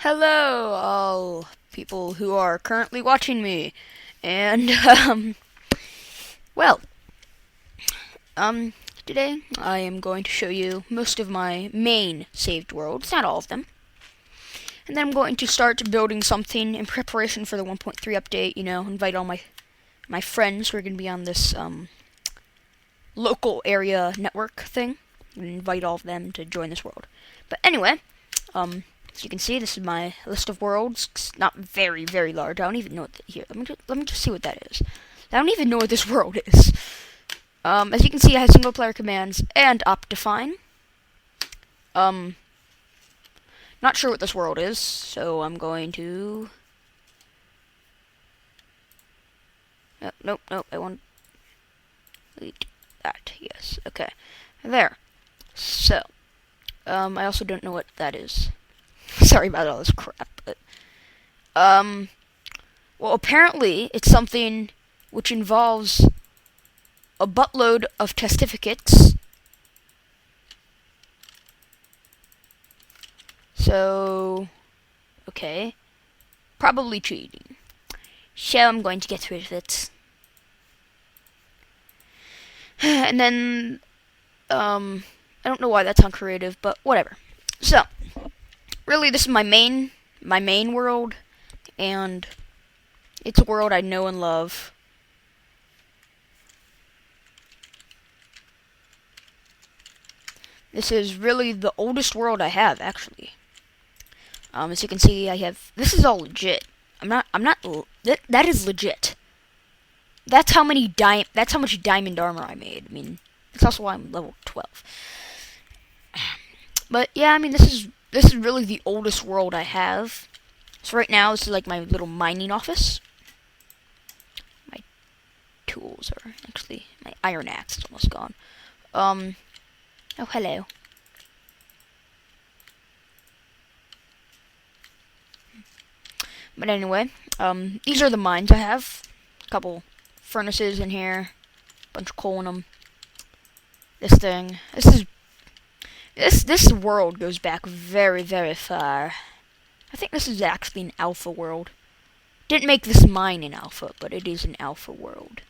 Hello, all people who are currently watching me. And, well, um, today I am going to show you most of my main saved worlds, not all of them. And then I'm going to start building something in preparation for the 1.3 update, invite all my friends who are going to be on this, local area network thing, and invite all of them to join this world. But anyway, as you can see, this is my list of worlds. It's not very, very large. I don't even know what here. Let me just see what that is. I don't even know what this world is. As you can see, I have single player commands and Optifine. Not sure what this world is, so I'm going to. Nope. I want delete that. Yes. Okay. There. So, I also don't know what that is. Sorry about all this crap, but well, apparently it's something which involves a buttload of testificates. So, okay, probably cheating. So I'm going to get rid of it, and then I don't know why that's uncreative, but whatever. So, really, this is my main world, and it's a world I know and love. This is really the oldest world I have, actually. As you can see, I have. This is all legit. I'm not. That is legit. That's how many That's how much diamond armor I made. I mean, that's also why I'm level 12. But yeah, I mean, this is really the oldest world I have. So right now, this is like my little mining office. My tools are actually my iron axe is almost gone. Oh, hello. But anyway, these are the mines I have. A couple furnaces in here, bunch of coal in them. This world goes back very, very far. I think this is actually an alpha world. Didn't make this mine in alpha, but it is an alpha world.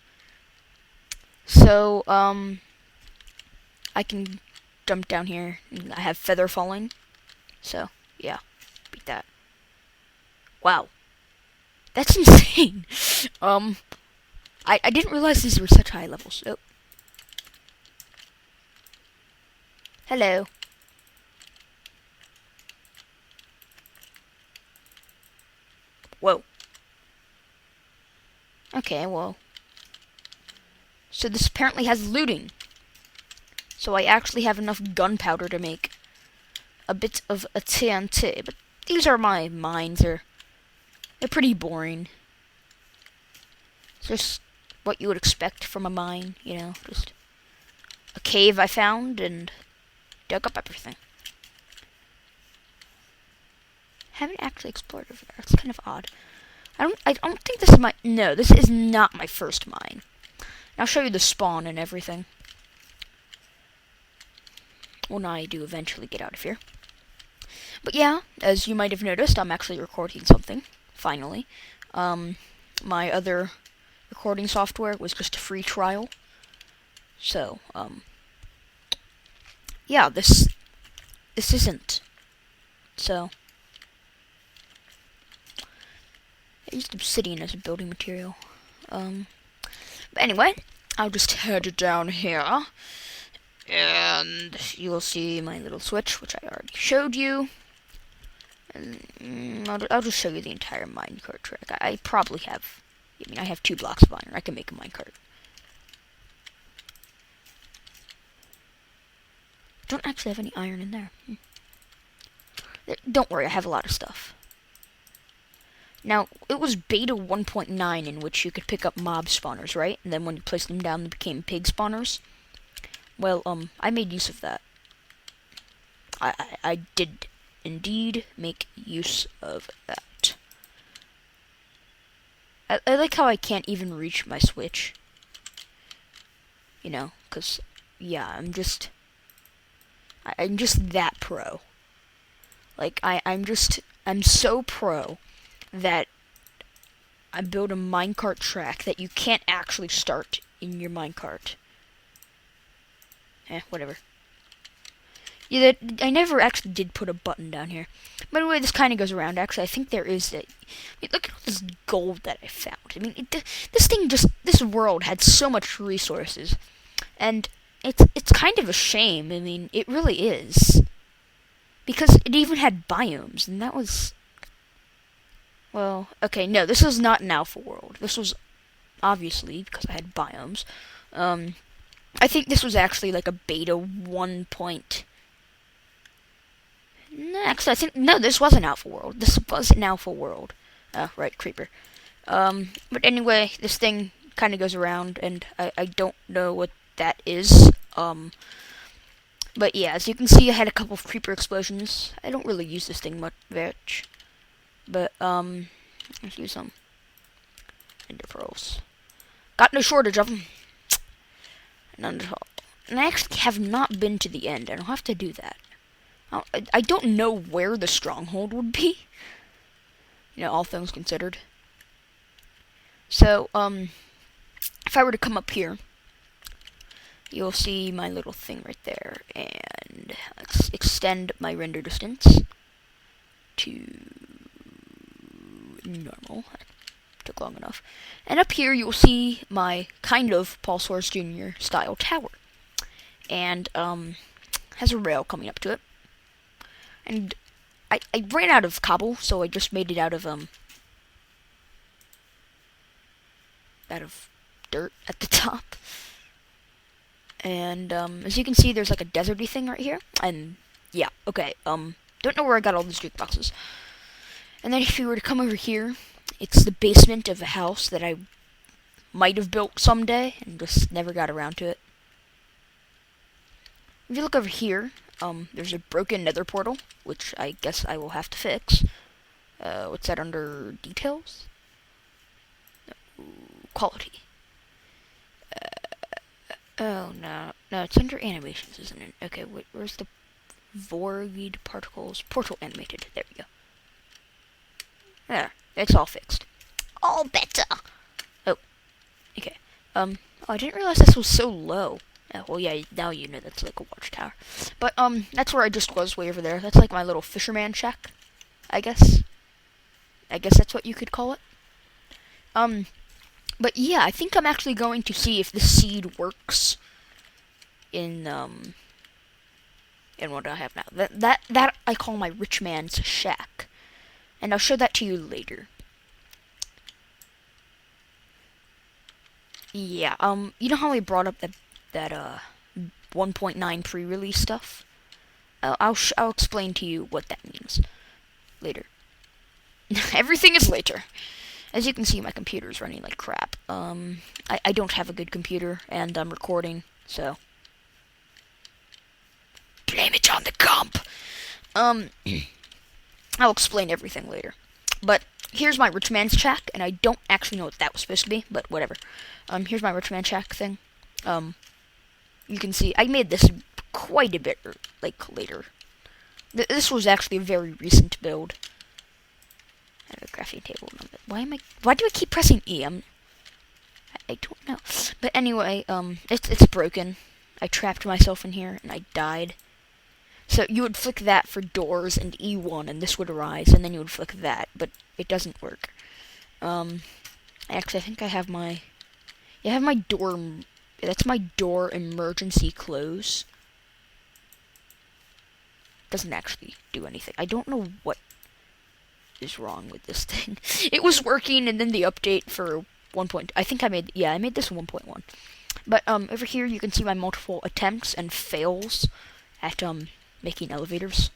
So, I can jump down here. I have feather falling. So, yeah, beat that. Wow. That's insane. I didn't realize these were such high levels. Oh. Hello. Whoa. Okay, well. So this apparently has looting. So I actually have enough gunpowder to make a bit of a TNT. But these are my mines. They're pretty boring. It's just what you would expect from a mine, just a cave I found and dug up everything. Haven't actually explored over there. It's kind of odd. I don't think this is my. No, this is not my first mine. I'll show you the spawn and everything. When I do eventually get out of here. But yeah, as you might have noticed, I'm actually recording something. Finally. My other recording software was just a free trial. So, yeah, this isn't. So, I used obsidian as a building material. But anyway, I'll just head down here. And you will see my little switch, which I already showed you. And I'll just show you the entire minecart track. I probably have. I have 2 blocks of iron. I can make a minecart. Don't actually have any iron in there. Don't worry, I have a lot of stuff. Now, it was beta 1.9 in which you could pick up mob spawners, right? And then when you placed them down, they became pig spawners. Well, I made use of that. I did indeed make use of that. I like how I can't even reach my switch. Because, yeah, I'm just that pro. Like, I'm just I'm so pro that I built a minecart track that you can't actually start in your minecart. Whatever. Yeah, I never actually did put a button down here. By the way, this kind of goes around. Actually, I think there is a. I mean, look at all this gold that I found. I mean, this world had so much resources, and it's kind of a shame. I mean, it really is, because it even had biomes, and that was. Well, okay, no, this was not an alpha world. This was obviously because I had biomes. I think this was actually like a beta 1 point. Actually, I think no, this was an alpha world. This was an alpha world. Right, creeper. But anyway, this thing kind of goes around, and I don't know what that is. But yeah, as you can see, I had a couple of creeper explosions. I don't really use this thing much, but let's use some ender pearls. Got no shortage of them. None at all. And I actually have not been to the end, and I'll have to do that. I don't know where the stronghold would be. You know, all things considered. So, if I were to come up here, you'll see my little thing right there. And let's extend my render distance to normal. That took long enough. And up here, you'll see my kind of Paul Soares Jr. style tower. And, has a rail coming up to it. And I ran out of cobble, so I just made it out of dirt at the top. And as you can see, there's like a deserty thing right here. And yeah, okay. Don't know where I got all these jukeboxes. And then if you were to come over here, it's the basement of a house that I might have built someday and just never got around to it. If you look over here, there's a broken nether portal, which I guess I will have to fix. What's that under details? No, quality. Oh, no, it's under animations, isn't it? Okay, where's the void particles? Portal animated. There we go. There, it's all fixed. All better. Oh, okay. Oh, I didn't realize this was so low. Well, yeah, now you know that's like a watchtower. But, that's where I just was, way over there. That's like my little fisherman shack, I guess. I guess that's what you could call it. But yeah, I think I'm actually going to see if the seed works in what I have now. That I call my rich man's shack. And I'll show that to you later. Yeah, you know how I brought up that 1.9 pre-release stuff? I'll explain to you what that means later. Everything is later. As you can see, my computer's running like crap. I don't have a good computer, and I'm recording, so blame it on the comp. I'll explain everything later. But here's my rich man's shack, and I don't actually know what that was supposed to be, but whatever. Here's my rich man shack thing. You can see I made this quite a bit later. This was actually a very recent build. I have a crafting table. Why do I keep pressing E? I don't know. But anyway, it's broken. I trapped myself in here and I died. So you would flick that for doors and E1 and this would arise, and then you would flick that, but it doesn't work. Actually, I think I have my door. That's my door emergency close. Doesn't actually do anything. I don't know what is wrong with this thing. It was working, and then the update for 1. I think I made this 1.1. But over here you can see my multiple attempts and fails at making elevators.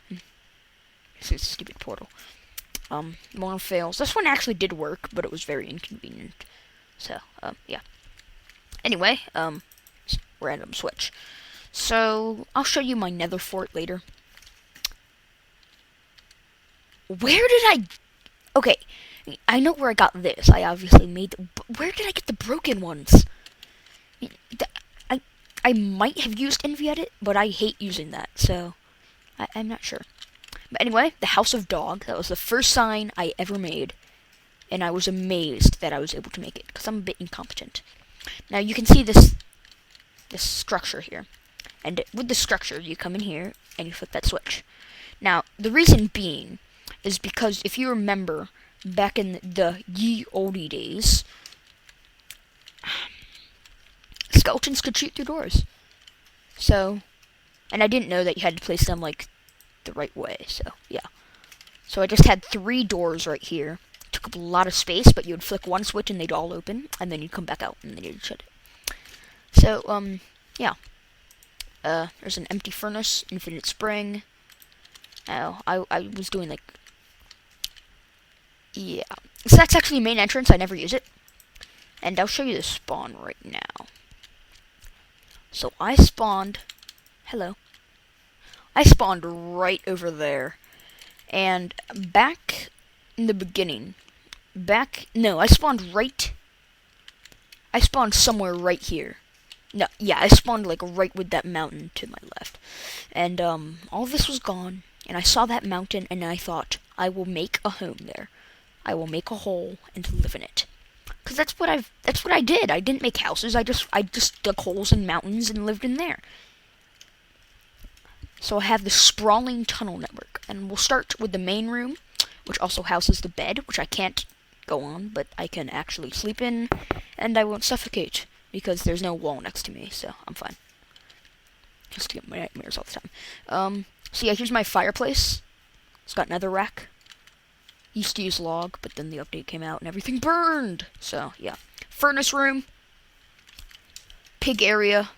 This is a stupid portal. More fails. This one actually did work, but it was very inconvenient. So yeah. Anyway, random switch. So I'll show you my nether fort later. Where did I... Okay, I know where I got this. I obviously made... Where did I get the broken ones? I might have used Envy Edit, but I hate using that, so... I'm not sure. But anyway, the House of Dog. That was the first sign I ever made, and I was amazed that I was able to make it because I'm a bit incompetent. Now you can see this structure here, and with the structure you come in here and you flip that switch. Now the reason being is because if you remember back in the ye olde days, skeletons could shoot through doors. So, and I didn't know that you had to place them like the right way. So yeah. So I just had 3 doors right here. Took up a lot of space, but you would flick one switch and they'd all open, and then you'd come back out and then you'd shut it. So yeah. There's an empty furnace, infinite spring. Oh, I was doing like, yeah. So that's actually main entrance. I never use it, and I'll show you the spawn right now. So I spawned. Hello. I spawned right over there, and back in the beginning, I spawned right. I spawned somewhere right here. No, yeah, I spawned like right with that mountain to my left, and all this was gone. And I saw that mountain, and I thought, I will make a home there. I will make a hole and live in it. Cause that's what I did. I didn't make houses. I just dug holes in mountains and lived in there. So I have the sprawling tunnel network, and we'll start with the main room, which also houses the bed, which I can't go on, but I can actually sleep in, and I won't suffocate because there's no wall next to me, so I'm fine. Just to get my nightmares all the time. So yeah, here's my fireplace. It's got nether rack. Used to use log, but then the update came out and everything burned. So yeah, furnace room, pig area,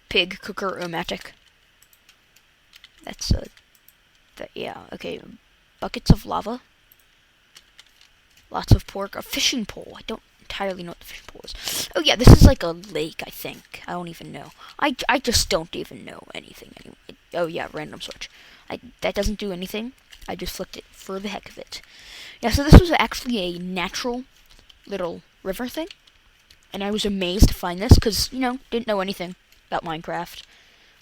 pig cooker o-matic. That's yeah, okay. Buckets of lava, lots of pork, a fishing pole. I don't entirely know what the fishing pole is. Oh yeah, this is like a lake, I think. I don't even know. I just don't even know anything anyway. Oh yeah, random switch. That doesn't do anything. I just flipped it for the heck of it. Yeah, so this was actually a natural little river thing, and I was amazed to find this because, you know, didn't know anything about Minecraft.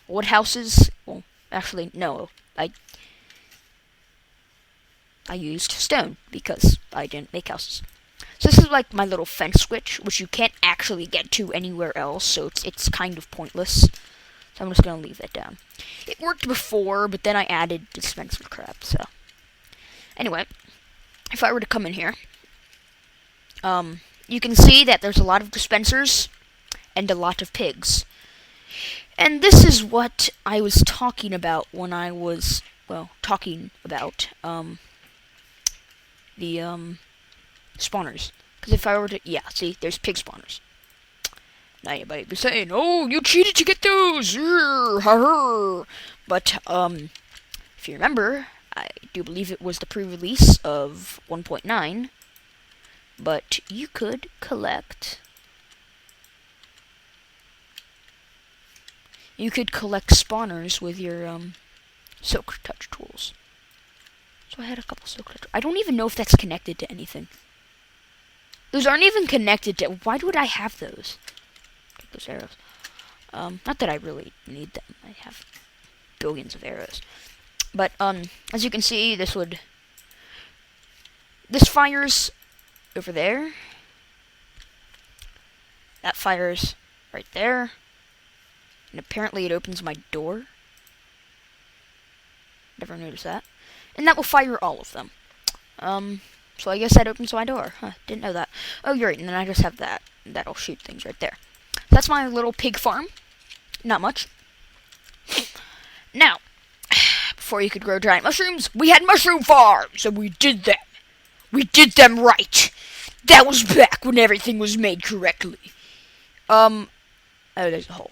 Wood houses, well, actually, no. I used stone because I didn't make houses. So this is like my little fence switch, which you can't actually get to anywhere else, so it's kind of pointless. So I'm just gonna leave that down. It worked before, but then I added dispenser crap, so. Anyway, if I were to come in here, you can see that there's a lot of dispensers and a lot of pigs. And this is what I was talking about when I was, well, talking about, the, spawners. Because if I were to, yeah, see, there's pig spawners. Now you might be saying, oh, you cheated to get those! But, if you remember, I do believe it was the pre-release of 1.9, but you could collect... You could collect spawners with your, Silk Touch tools. So I had a couple Silk Touch. I don't even know if that's connected to anything. Those aren't even connected to... Why would I have those? Take those arrows. Not that I really need them. I have billions of arrows. But, as you can see, this fires over there. That fires right there. And apparently it opens my door. Never noticed that. And that will fire all of them. So I guess that opens my door. Huh, didn't know that. Oh, you're right, and then I just have that. That'll shoot things right there. That's my little pig farm. Not much. Now, before you could grow giant mushrooms, we had mushroom farms, and we did them. We did them right. That was back when everything was made correctly. Oh, there's a hole.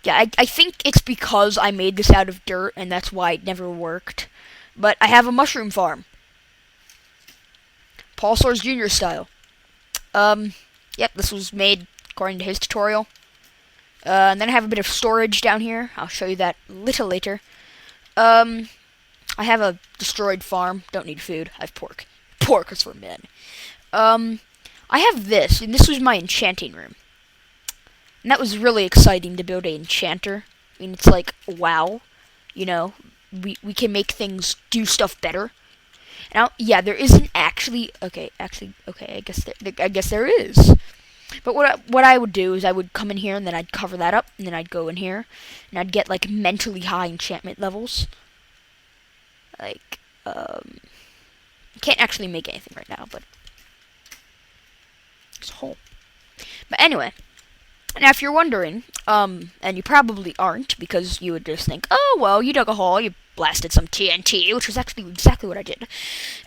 Yeah, I think it's because I made this out of dirt, and that's why it never worked. But I have a mushroom farm. Paul Soares Jr. style. Yep, this was made according to his tutorial. And then I have a bit of storage down here. I'll show you that a little later. I have a destroyed farm. Don't need food. I have pork. Pork is for men. I have this, and this was my enchanting room. And that was really exciting to build an enchanter. I mean, it's like, wow, you know, we can make things do stuff better. Now, yeah, there isn't actually, okay, I guess there is. But what I would do is I would come in here and then I'd cover that up and then I'd go in here and I'd get like mentally high enchantment levels. Like, I can't actually make anything right now, but it's a hole. But anyway, now if you're wondering, and you probably aren't because you would just think, oh well, you dug a hole, you blasted some TNT, which was actually exactly what I did,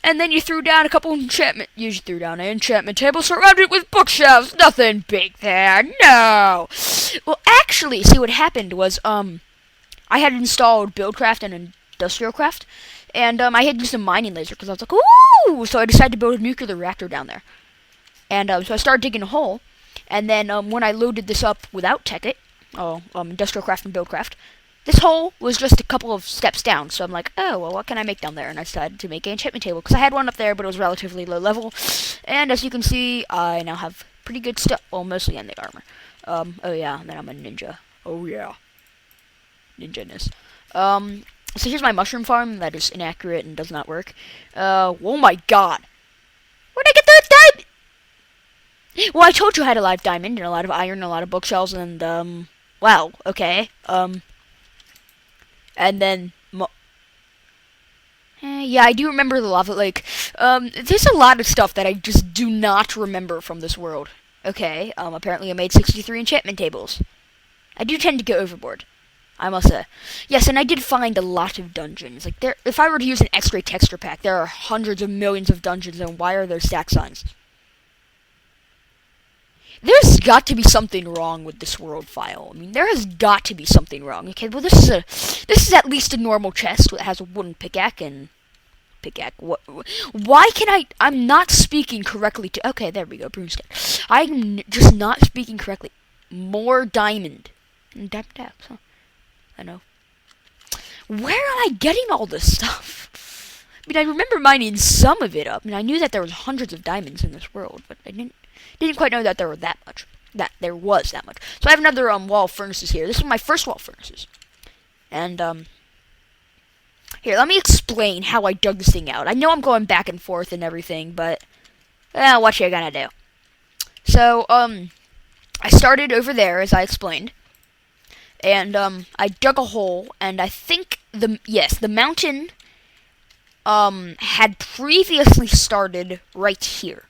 and then you threw down a couple enchantment. You threw down an enchantment table surrounded with bookshelves. Nothing big there, no. Well, actually, see what happened was, I had installed Buildcraft and Industrialcraft, and I had used a mining laser because I was like, ooh, so I decided to build a nuclear reactor down there, and so I started digging a hole. And then when I loaded this up without Tekkit, Industrialcraft and Buildcraft, this hole was just a couple of steps down. So I'm like, oh, well, what can I make down there? And I decided to make an enchantment table, because I had one up there, but it was relatively low level. And as you can see, I now have pretty good stuff. Well, mostly on the armor. Oh yeah, and then I'm a ninja. Oh yeah. Ninja-ness. So here's my mushroom farm. That is inaccurate and does not work. Oh my god. Where'd I get that diamond? Well, I told you I had a lot of diamond and a lot of iron and a lot of bookshelves and, wow, okay. And then, yeah, I do remember the lava lake. There's a lot of stuff that I just do not remember from this world. Okay, apparently I made 63 enchantment tables. I do tend to go overboard, I must say. Yes, and I did find a lot of dungeons. Like, if I were to use an X-ray texture pack, there are hundreds of millions of dungeons, and why are there stack signs? There's got to be something wrong with this world file. I mean, there has got to be something wrong. Okay, well, this is at least a normal chest that has a wooden pickaxe and What? Why can I'm not speaking correctly to. Okay, there we go, broomstick. I'm just not speaking correctly. More diamond. Huh? I know. Where am I getting all this stuff? I mean, I remember mining some of it up. I mean, I knew that there was hundreds of diamonds in this world, but I didn't quite know that there were that much. That there was that much. So I have another wall of furnaces here. This is my first wall of furnaces. And here, let me explain how I dug this thing out. I know I'm going back and forth and everything, but what you gonna do? So I started over there as I explained. And I dug a hole, and I think the mountain had previously started right here.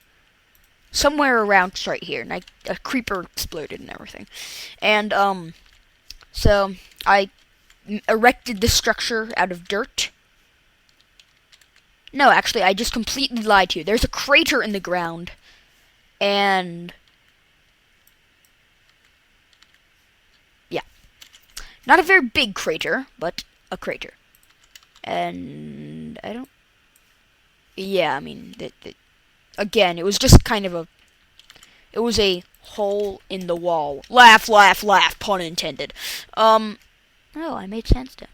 Somewhere around right here, and a creeper exploded and everything. And so I erected this structure out of dirt. No, actually, I just completely lied to you. There's a crater in the ground, and yeah, not a very big crater, but a crater. And I don't. Yeah, I mean, again, it was just kind of it was a hole in the wall. Laugh, laugh, laugh, pun intended. Oh, I made sandstone.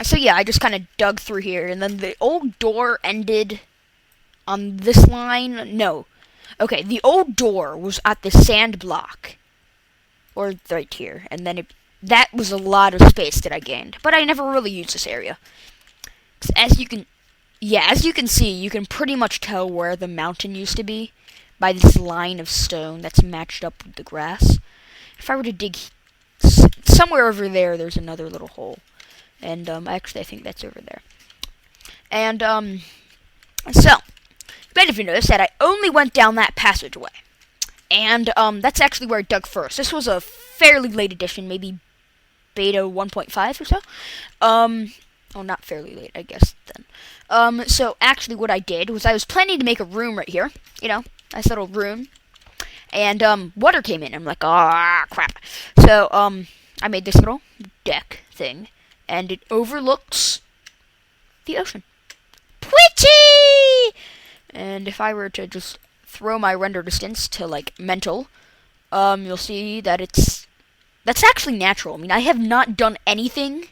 So yeah, I just kind of dug through here, and then the old door ended on this line. No. Okay, the old door was at the sand block. Or right here, and then that was a lot of space that I gained. But I never really used this area. As you can see, you can pretty much tell where the mountain used to be by this line of stone that's matched up with the grass. If I were to dig somewhere over there, there's another little hole. And actually, I think that's over there. And so, you might have noticed that I only went down that passageway. And that's actually where I dug first. This was a fairly late edition, maybe beta 1.5 or so. Oh, not fairly late, I guess, then. So, actually, what I did was I was planning to make a room right here. You know, nice little room. And, water came in. I'm like, ah, crap. So, I made this little deck thing. And it overlooks the ocean. Pretty! And if I were to just throw my render distance to, like, mental, you'll see that that's actually natural. I mean, I have not done anything,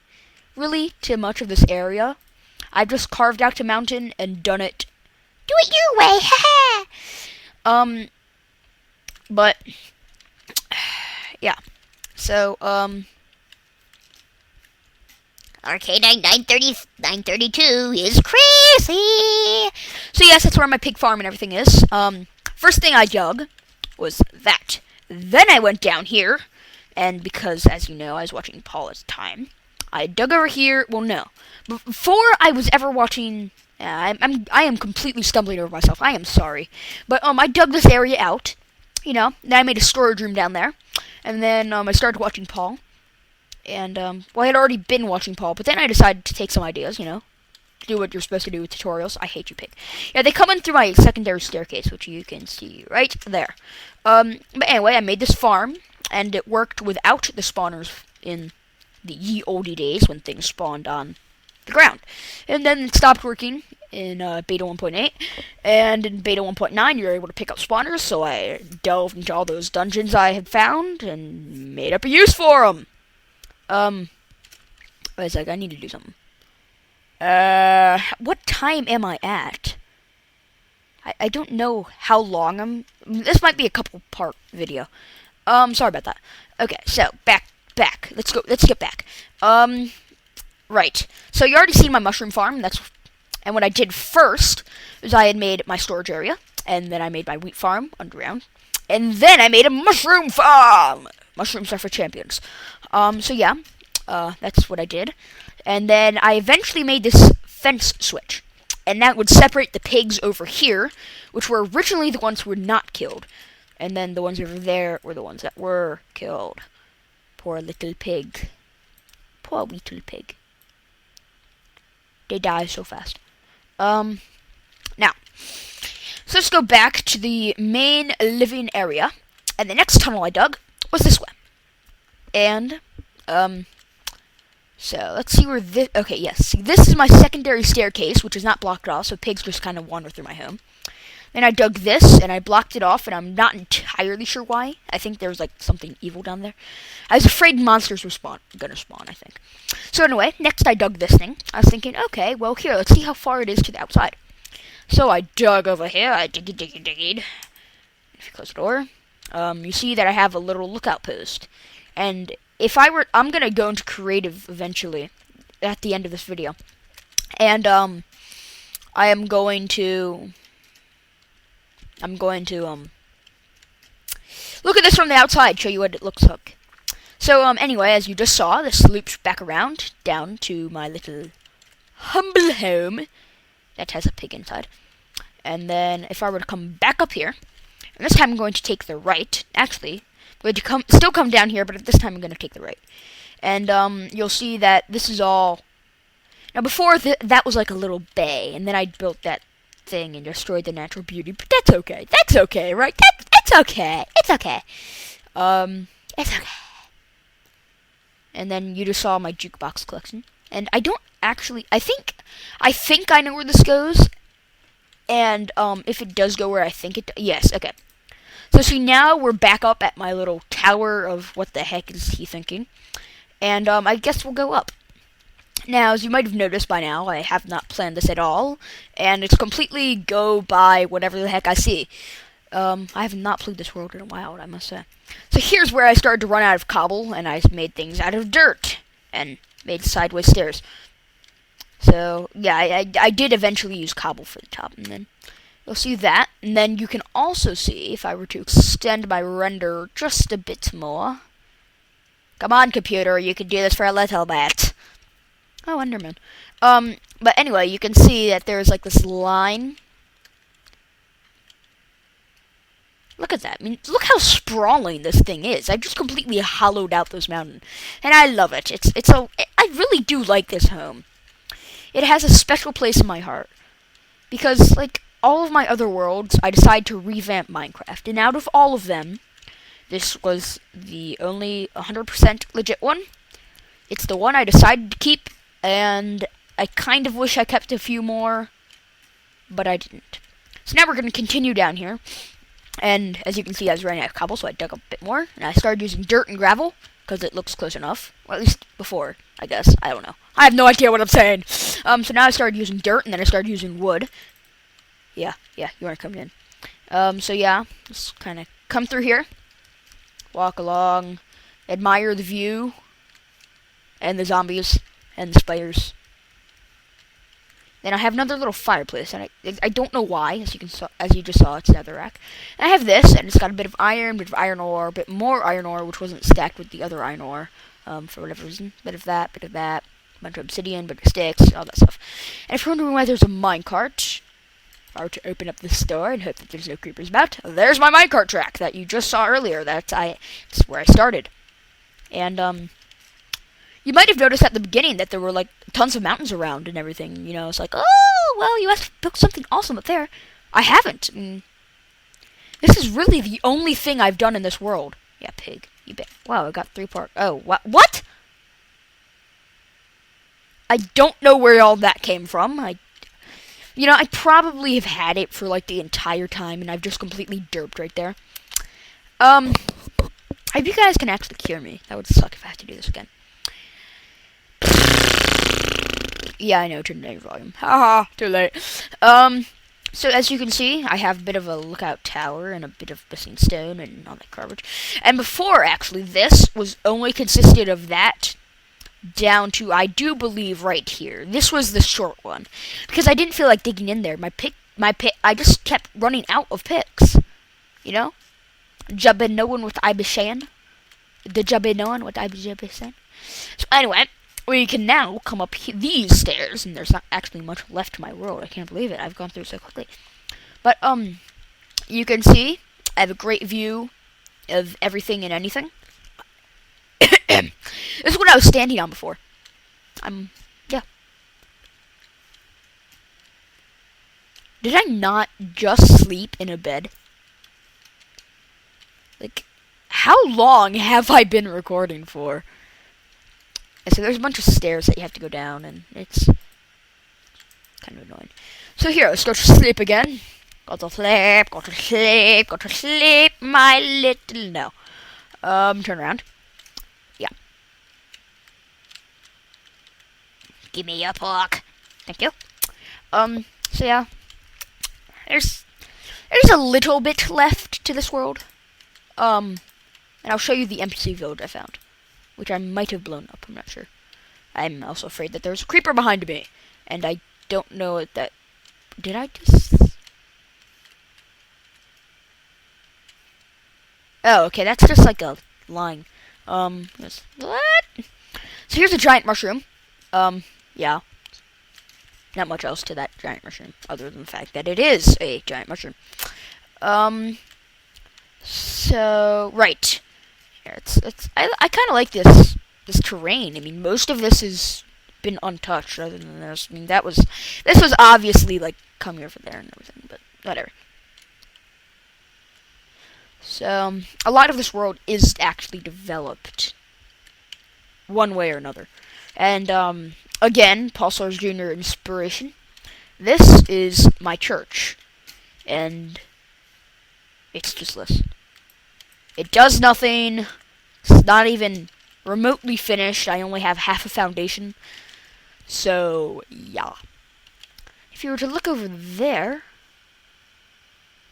really, to much of this area. I've just carved out a mountain and done it. Do it your way, haha! But yeah. So, Arcade 932 is crazy. so yes, that's where my pig farm and everything is. First thing I dug was that. Then I went down here, and because, as you know, I was watching Paul at the time, I dug over here. Well, no, before I was ever watching. I am completely stumbling over myself. I am sorry, but I dug this area out. Then I made a storage room down there, and then I started watching Paul. And well, I had already been watching Paul, but then I decided to take some ideas. Do what you're supposed to do with tutorials. I hate you, pig. Yeah, they come in through my secondary staircase, which you can see right there. But anyway, I made this farm, and it worked without the spawners in the ye olde days when things spawned on the ground. And then it stopped working in beta 1.8, and in beta 1.9 you're able to pick up spawners, so I delved into all those dungeons I had found and made up a use for them. Wait a sec, I need to do something. What time am I at? I don't know how long I'm. This might be a couple part video. Sorry about that. Okay, so back. Let's get back. Right. So you already seen my mushroom farm. And what I did first is I had made my storage area, and then I made my wheat farm underground, and then I made a mushroom farm. Mushrooms are for champions. So yeah, that's what I did. And then I eventually made this fence switch. And that would separate the pigs over here, which were originally the ones who were not killed. And then the ones over there were the ones that were killed. Poor little pig. Poor little pig. They die so fast. Now, so let's go back to the main living area. And the next tunnel I dug was this one. And, so let's see where this. Okay, yes. See, this is my secondary staircase, which is not blocked off, so pigs just kind of wander through my home. Then I dug this, and I blocked it off, and I'm not entirely sure why. I think there was like something evil down there. I was afraid monsters were gonna spawn, I think. So anyway, next I dug this thing. I was thinking, okay, well here, let's see how far it is to the outside. So I dug over here. I diggy. If you close the door, you see that I have a little lookout post, and I'm gonna go into creative eventually, at the end of this video, and I am going to look at this from the outside, show you what it looks like. So anyway, as you just saw, this loops back around down to my little humble home that has a pig inside. And then if I were to come back up here, and this time I'm going to take the right. Actually, I'm going to still come down here, but this time I'm going to take the right. And you'll see that this is all. Now before that was like a little bay, and then I built that thing and destroyed the natural beauty. But that's okay. That's okay, right? It's okay. It's okay. It's okay. And then you just saw my jukebox collection. And I don't actually. I think I know where this goes. And if it does go where I think it. Yes. Okay. So see, now we're back up at my little tower of what the heck is he thinking. And I guess we'll go up. Now, as you might have noticed by now, I have not planned this at all, and it's completely go by whatever the heck I see. I have not played this world in a while, I must say. So here's where I started to run out of cobble, and I made things out of dirt, and made sideways stairs. So, yeah, I did eventually use cobble for the top, and then you'll see that. And then you can also see, if I were to extend my render just a bit more. Come on, computer, you can do this for a little bit. Oh, Enderman. But anyway, you can see that there's like this line. Look at that. I mean, look how sprawling this thing is. I just completely hollowed out those mountains. And I love it. I really do like this home. It has a special place in my heart. Because, like, all of my other worlds, I decided to revamp Minecraft. And out of all of them, this was the only 100% legit one. It's the one I decided to keep. And I kind of wish I kept a few more, but I didn't. So now we're going to continue down here. And as you can see, I was running out of cobble, so I dug a bit more. And I started using dirt and gravel, because it looks close enough. Or at least before, I guess. I don't know. I have no idea what I'm saying. So now I started using dirt, and then I started using wood. Yeah, you want to come in. So yeah, just kind of come through here. Walk along. admire the view and the zombies and the spiders. Then I have another little fireplace, and I don't know why, as you just saw, it's netherrack. And I have this, and it's got a bit of iron ore, a bit more iron ore, which wasn't stacked with the other iron ore, for whatever reason. Bit of that, a bunch of obsidian, bit of sticks, all that stuff. And if you're wondering why there's a minecart, if I were to open up this door and hope that there's no creepers about, there's my minecart track that you just saw earlier. It's where I started. And you might have noticed at the beginning that there were like tons of mountains around and everything. You know, it's like, oh, well, you have to build something awesome up there. I haven't. This is really the only thing I've done in this world. Yeah, pig. You bet. Wow, I got 3 parts. Oh, what? I don't know where all that came from. I probably have had it for like the entire time, and I've just completely derped right there. I hope you guys can actually hear me. That would suck if I had to do this again. Yeah, I know, turn down your volume. Haha, too late. So as you can see, I have a bit of a lookout tower and a bit of missing stone and all that garbage. And before, actually, this was only consisted of that down to, I do believe, right here. This was the short one. Because I didn't feel like digging in there. I just kept running out of picks. You know? Jabba no one with Ibishan. The Jabba no one with Ibishan. So anyway, we can now come up these stairs, and there's not actually much left to my world. I can't believe it. I've gone through so quickly. But, you can see I have a great view of everything and anything. This is what I was standing on before. Yeah. Did I not just sleep in a bed? Like, how long have I been recording for? And so there's a bunch of stairs that you have to go down, and it's kind of annoying. So here, let's go to sleep again. Go to sleep, my little... No. Turn around. Yeah. Give me your pork. Thank you. So yeah. There's a little bit left to this world. And I'll show you the NPC village I found, which I might have blown up, I'm not sure. I'm also afraid that there's a creeper behind me, and I don't know that... Did I just... Oh, okay, that's just like a line. What? So here's a giant mushroom. Yeah. Not much else to that giant mushroom, other than the fact that it is a giant mushroom. So, right. I kind of like this terrain. I mean, most of this has been untouched, other than this. I mean, this was obviously like come here from there and everything, but whatever. So, a lot of this world is actually developed one way or another. And again, Paul Sars Jr. inspiration. This is my church, and it's just this. It does nothing. It's not even remotely finished. I only have half a foundation. So, yeah. If you were to look over there,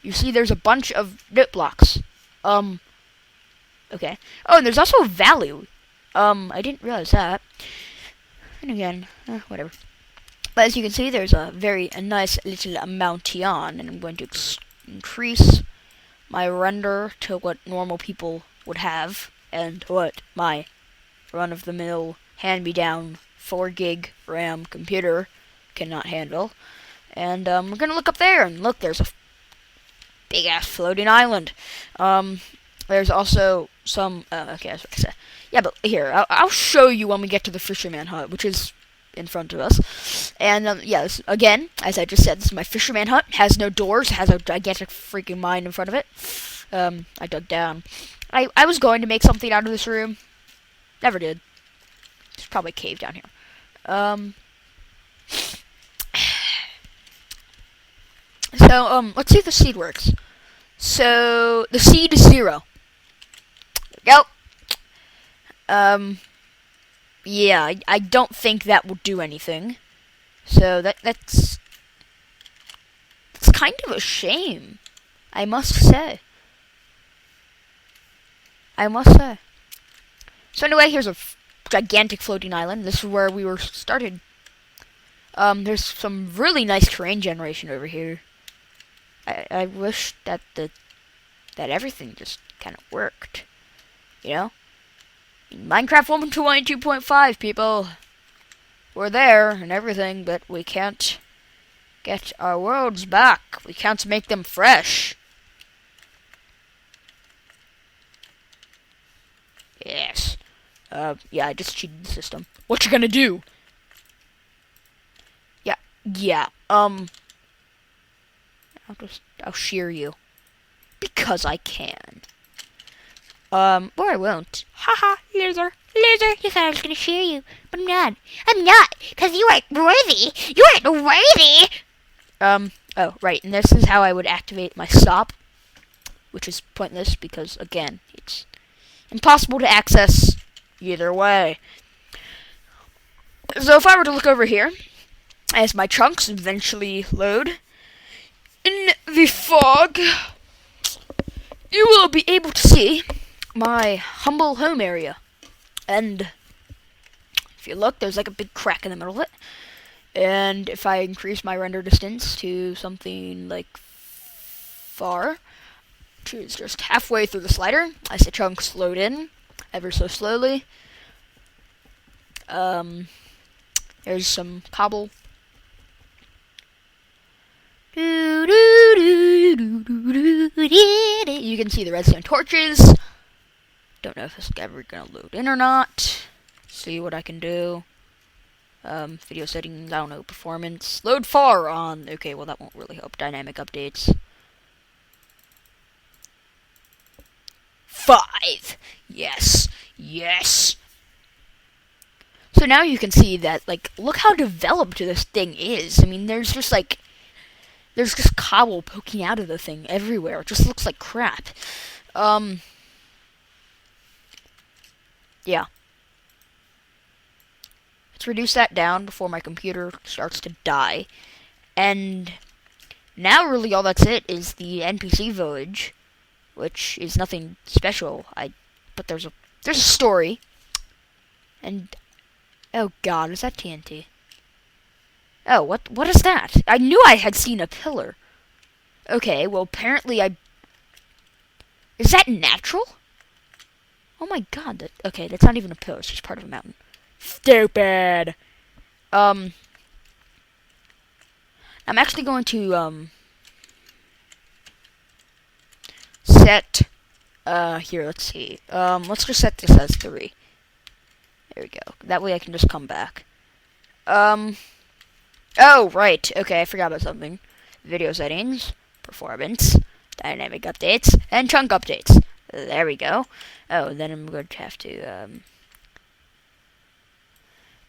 you see there's a bunch of note blocks. Okay. Oh, and there's also a valley. I didn't realize that. And again, whatever. But as you can see, there's a nice little mountain, and I'm going to increase my render to what normal people would have, and what my run-of-the-mill, hand-me-down 4 gig RAM computer cannot handle. And we're gonna look up there, and look, there's a big-ass floating island. There's also some, okay, I was about to say. Yeah, but here, I'll show you when we get to the fisherman hut, which is in front of us. And, yeah, this, again, as I just said, this is my fisherman hut. It has no doors, it has a gigantic freaking mine in front of it. I dug down. I was going to make something out of this room. Never did. There's probably a cave down here. So, let's see if the seed works. So, the seed is 0. There we go. Yeah, I don't think that will do anything. So, that's kind of a shame, I must say. So anyway, here's a gigantic floating island. This is where we were started. There's some really nice terrain generation over here. I wish that that everything just kind of worked. You know? Minecraft 1.2.5, people. We're there and everything, but we can't get our worlds back. We can't make them fresh. Yes. Yeah, I just cheated the system. What you gonna do? Yeah, I'll shear you. Because I can. Or I won't. Haha, loser. Loser, you thought I was gonna shear you, but I'm not. I'm not, because you aren't worthy. You aren't worthy! Oh, right, and this is how I would activate my stop. Which is pointless because, again, it's impossible to access either way. So if I were to look over here, as my chunks eventually load in the fog, you will be able to see my humble home area. And if you look, there's like a big crack in the middle of it. And if I increase my render distance to something like far, which is just halfway through the slider, I see chunks load in ever so slowly. There's some cobble. You can see the redstone torches. Don't know if it's ever gonna load in or not. See what I can do. Video settings, I don't know, performance. Load far on. Okay, well that won't really help. Dynamic updates. 5. Yes. Yes. So now you can see that, like, look how developed this thing is. I mean, there's just cobble poking out of the thing everywhere. It just looks like crap. Yeah. Let's reduce that down before my computer starts to die. And now really all that's it is the NPC village, which is nothing special. But there's a story. And oh god, is that TNT? Oh, what is that? I knew I had seen a pillar. Okay, well apparently is that natural? Oh my god, okay, that's not even a pillar, it's just part of a mountain. Stupid. I'm actually going to set here, let's see. Let's just set this as 3. There we go. That way I can just come back. Oh, right. Okay, I forgot about something. Video settings, performance, dynamic updates, and chunk updates. There we go. Oh, then I'm going to have to,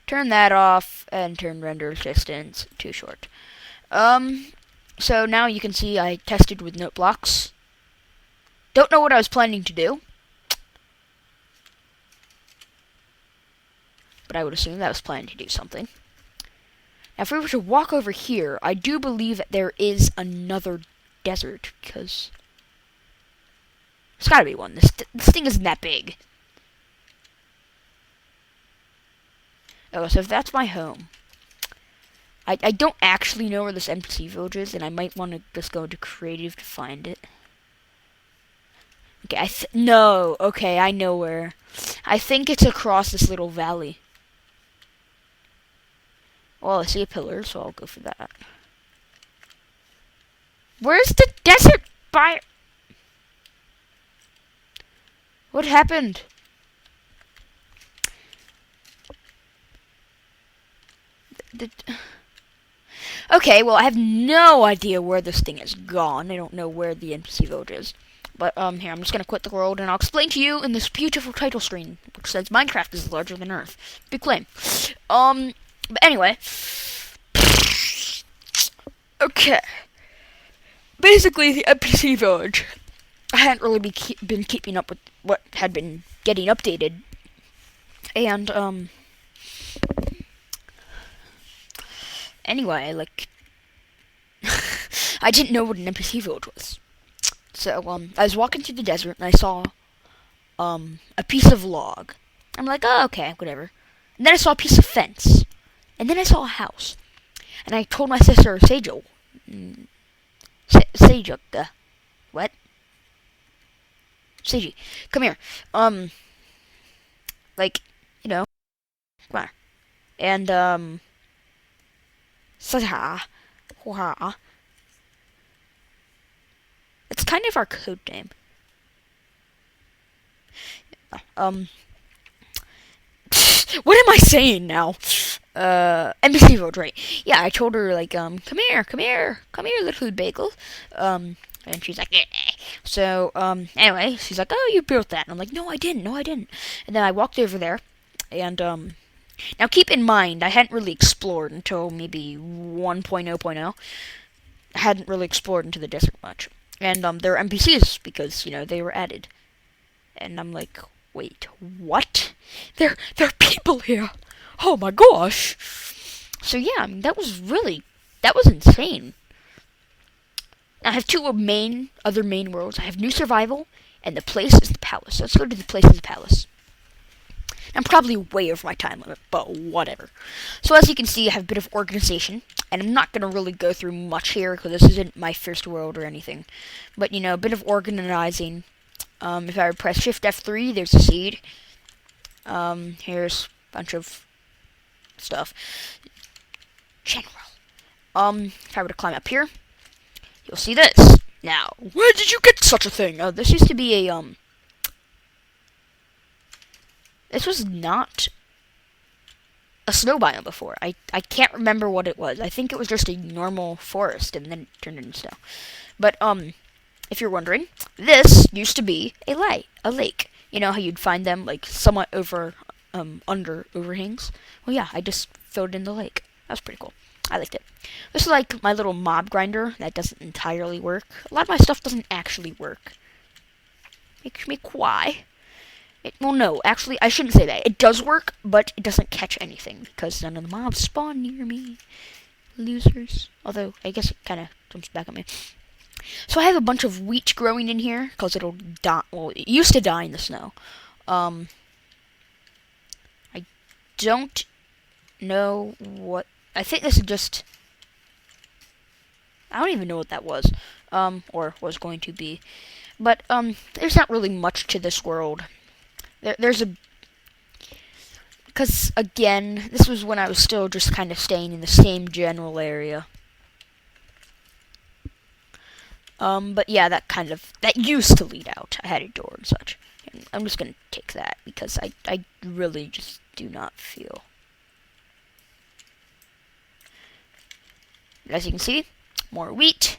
turn that off and turn render distance to short. So now you can see I tested with note blocks. Don't know what I was planning to do, but I would assume that I was planning to do something. Now, if we were to walk over here, I do believe that there is another desert, because there's gotta be one. This thing isn't that big. Oh, so if that's my home, I don't actually know where this NPC village is, and I might want to just go into creative to find it. Okay, no, okay, I know where. I think it's across this little valley. Well, I see a pillar, so I'll go for that. Where's the desert bio? What happened? Okay, well, I have no idea where this thing has gone. I don't know where the NPC village is. But, here, I'm just gonna quit the world, and I'll explain to you in this beautiful title screen, which says Minecraft is larger than Earth. Big claim. But anyway. Okay. Basically, the NPC village. I hadn't really been keeping up with what had been getting updated. And, anyway, like, I didn't know what an NPC village was. So, I was walking through the desert, and I saw, a piece of log. I'm like, oh, okay, whatever. And then I saw a piece of fence. And then I saw a house. And I told my sister, Seijo. Seijo, what? Seiji, come here. Like, you know, come on. And, Saha. It's kind of our code name. Um, what am I saying now? NPC vote, right? Yeah, I told her like, come here, little food bagel. And she's like, eh. So, anyway, she's like, oh, you built that. And I'm like, no, I didn't. And then I walked over there, and now keep in mind, I hadn't really explored until maybe 1.0.0. I hadn't really explored into the desert much, and there are NPCs because they were added, and I'm like, wait, what? There are people here. Oh my gosh. So yeah, I mean, that was insane. I have two other main worlds. I have New Survival, and the place is the palace. So let's go to the place is the palace. I'm probably way over my time limit, but whatever. So as you can see, I have a bit of organization, and I'm not going to really go through much here because this isn't my first world or anything. But, a bit of organizing. If I would press Shift F3, there's a seed. Here's a bunch of stuff. General. If I were to climb up here, you'll see this. Now, where did you get such a thing? This used to be a, this was not a snow biome before. I can't remember what it was. I think it was just a normal forest, and then it turned into snow. But, if you're wondering, this used to be a lake. You know how you'd find them, like, somewhat under overhangs? Well, yeah, I just filled in the lake. That was pretty cool. I liked it. This is like my little mob grinder that doesn't entirely work. A lot of my stuff doesn't actually work. Makes me cry. Well, no, actually, I shouldn't say that. It does work, but it doesn't catch anything because none of the mobs spawn near me. Losers. Although, I guess it kind of jumps back at me. So I have a bunch of wheat growing in here because it'll die. Well, it used to die in the snow. I don't know what. I think this is just. I don't even know what that was, or was going to be. But there's not really much to this world. There's a. Because again, this was when I was still just kind of staying in the same general area. But yeah, that used to lead out. I had a door and such. And I'm just gonna take that because I really just do not feel. As you can see, more wheat,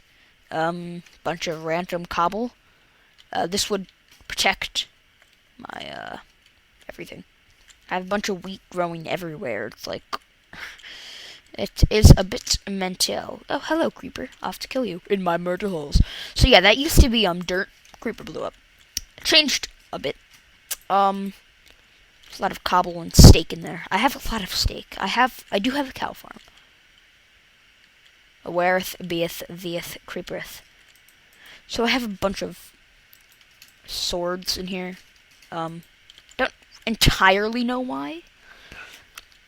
bunch of random cobble. This would protect my, everything. I have a bunch of wheat growing everywhere. It's like, it is a bit mental. Oh, hello, creeper. Off to kill you in my murder holes. So yeah, that used to be, dirt. Creeper blew up. Changed a bit. There's a lot of cobble and steak in there. I have a lot of steak. I do have a cow farm. Awareth, beeth, theeth, creepereth. So I have a bunch of swords in here. Don't entirely know why.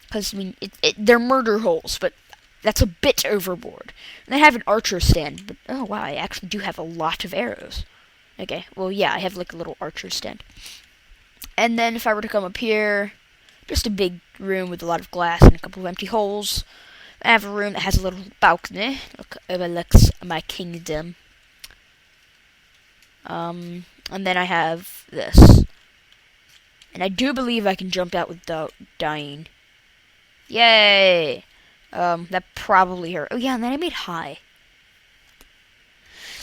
Because, I mean, they're murder holes, but that's a bit overboard. And I have an archer stand, but, oh wow, I actually do have a lot of arrows. Okay, well, yeah, I have like a little archer stand. And then if I were to come up here, just a big room with a lot of glass and a couple of empty holes. I have a room that has a little balcony. Overlooks my kingdom. And then I have this. And I do believe I can jump out without dying. Yay! That probably hurt. Oh yeah, and then I made high.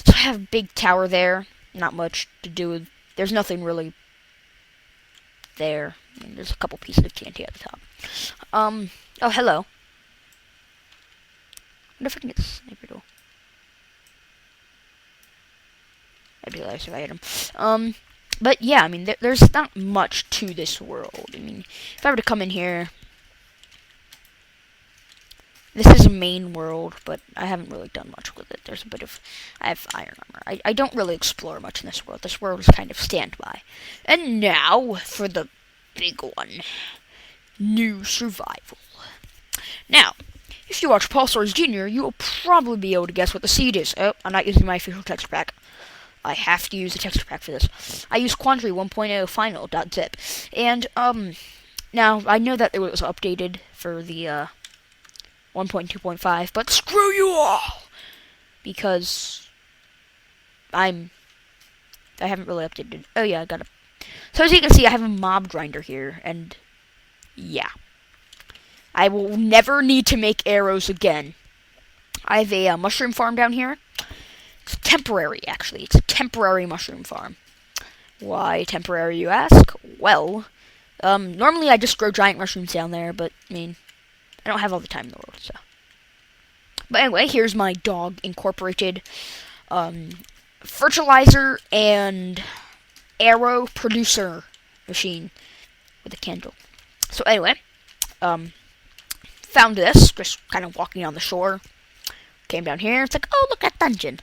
So I have a big tower there. Not much to do with. There's nothing really there. I mean, there's a couple pieces of TNT at the top. Oh, hello. I wonder if I can get the sniper tool. I realize if I hit him. But yeah, I mean, there's not much to this world. I mean, if I were to come in here, this is a main world, but I haven't really done much with it. There's a bit of, I have iron armor. I don't really explore much in this world. This world is kind of standby. And now for the big one. New survival. Now, if you watch Paul Soares Jr., you will probably be able to guess what the seed is. Oh, I'm not using my official texture pack. I have to use a texture pack for this. I use Quandary 1.0 final.zip. And, now, I know that it was updated for the, 1.2.5, but screw you all! Because I haven't really updated. Oh yeah, I got it. So as you can see, I have a mob grinder here, and yeah. I will never need to make arrows again. I have a mushroom farm down here. It's temporary, actually. It's a temporary mushroom farm. Why temporary, you ask? Well, normally I just grow giant mushrooms down there, but, I mean, I don't have all the time in the world, so. But anyway, here's my dog incorporated fertilizer and arrow producer machine with a candle. So anyway, found this, just kind of walking on the shore. Came down here, it's like, oh, look at dungeon.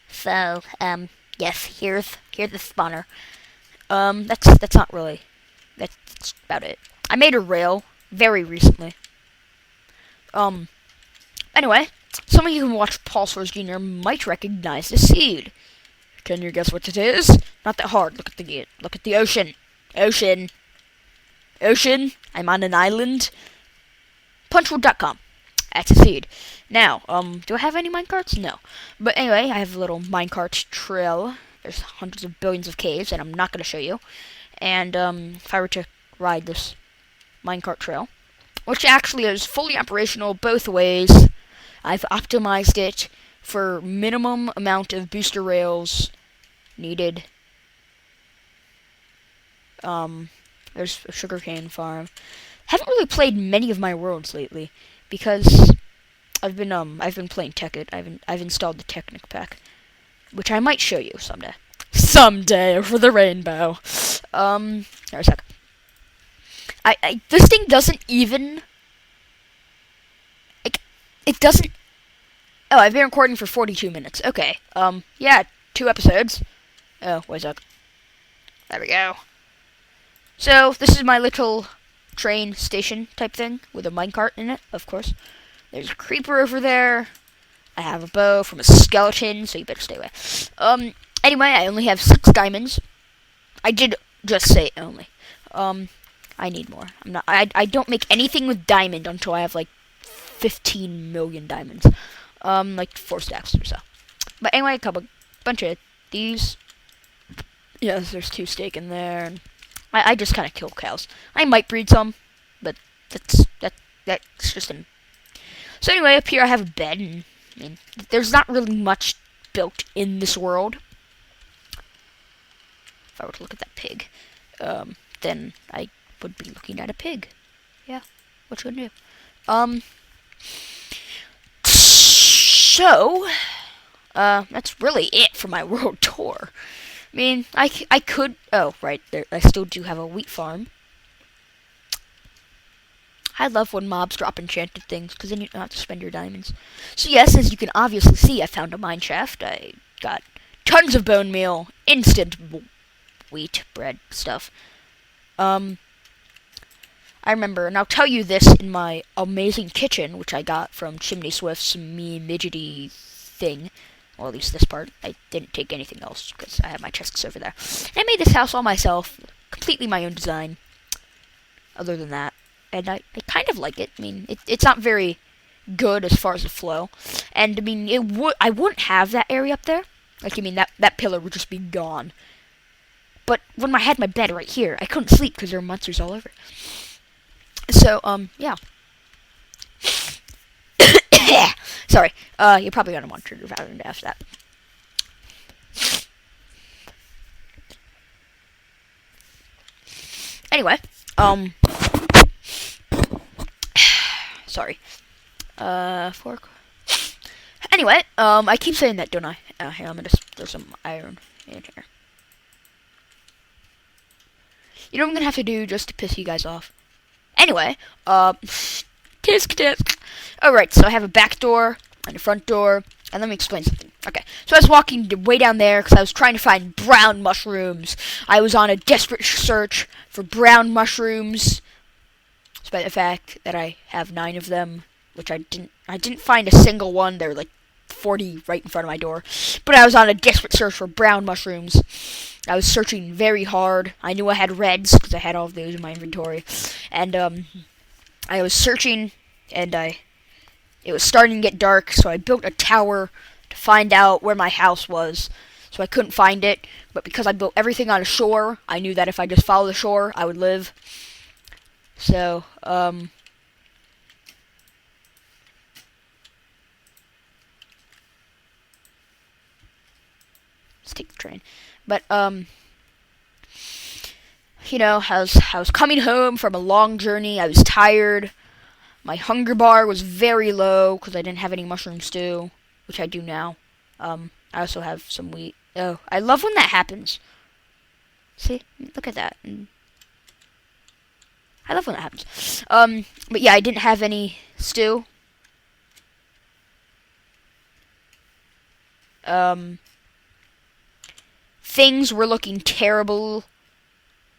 So, yes, here's the spawner. That's not really, that's about it. I made a rail very recently. Anyway, some of you who watch Paul Soares Jr. might recognize the seed. Can you guess what it is? Not that hard. Look at the ocean. Ocean. I'm on an island. Punchwood.com. That's a seed. Now, do I have any minecarts? No. But anyway, I have a little minecart trail. There's hundreds of billions of caves that I'm not going to show you. And, if I were to ride this minecart trail, which actually is fully operational both ways, I've optimized it for minimum amount of booster rails needed. There's a sugarcane farm. Haven't really played many of my worlds lately because I've been playing Tekkit. I've installed the Technic pack, which I might show you someday. Someday over the rainbow. Here a sec. This thing doesn't even. It doesn't. Oh, I've been recording for 42 minutes. Okay. Yeah, 2 episodes. Oh, wait a sec. There we go. So, this is my little train station type thing with a minecart in it, of course. There's a creeper over there. I have a bow from a skeleton, so you better stay away. Anyway, I only have 6 diamonds. I did just say only. I need more. I don't make anything with diamond until I have, like, 15 million diamonds. Like 4 stacks or so. But anyway, bunch of these. Yes, there's 2 steak in there. And I just kind of kill cows. I might breed some, but that's just an. So anyway, up here I have a bed, and I mean, there's not really much built in this world. If I were to look at that pig, then I would be looking at a pig. Yeah, what you gonna do? So, that's really it for my world tour. I mean, I could. Oh, right there. I still do have a wheat farm. I love when mobs drop enchanted things, because then you don't have to spend your diamonds. So yes, as you can obviously see, I found a mine shaft. I got tons of bone meal, instant wheat bread stuff. I remember, and I'll tell you this in my amazing kitchen, which I got from Chimney Swift's me midgety thing. Or at least this part. I didn't take anything else, because I have my chests over there. And I made this house all myself, completely my own design. Other than that. And I kind of like it. I mean, it's not very good as far as the flow. And, I mean, I wouldn't have that area up there. Like, I mean, that pillar would just be gone. But when I had my bed right here, I couldn't sleep because there were monsters all over. So, yeah. Sorry. You're probably gonna want to turn around after that. Anyway, sorry. Fork. Anyway, I keep saying that, don't I? Here, I'm gonna throw some iron in here. You know what I'm gonna have to do just to piss you guys off? Anyway, tisk tisk. Alright, so I have a back door and a front door, and let me explain something. Okay, so I was walking way down there because I was trying to find brown mushrooms. I was on a desperate search for brown mushrooms, despite the fact that I have 9 of them, which I didn't find a single one. They're like 40 right in front of my door. But I was on a desperate search for brown mushrooms. I was searching very hard. I knew I had reds because I had all of those in my inventory. And I was searching, and it was starting to get dark, so I built a tower to find out where my house was. So I couldn't find it, but because I built everything on a shore, I knew that if I just followed the shore, I would live. So, let's take the train. But, I was coming home from a long journey. I was tired. My hunger bar was very low because I didn't have any mushroom stew, which I do now. I also have some wheat. Oh, I love when that happens. See? Look at that. I love when that happens. But yeah, I didn't have any stew. Things were looking terrible.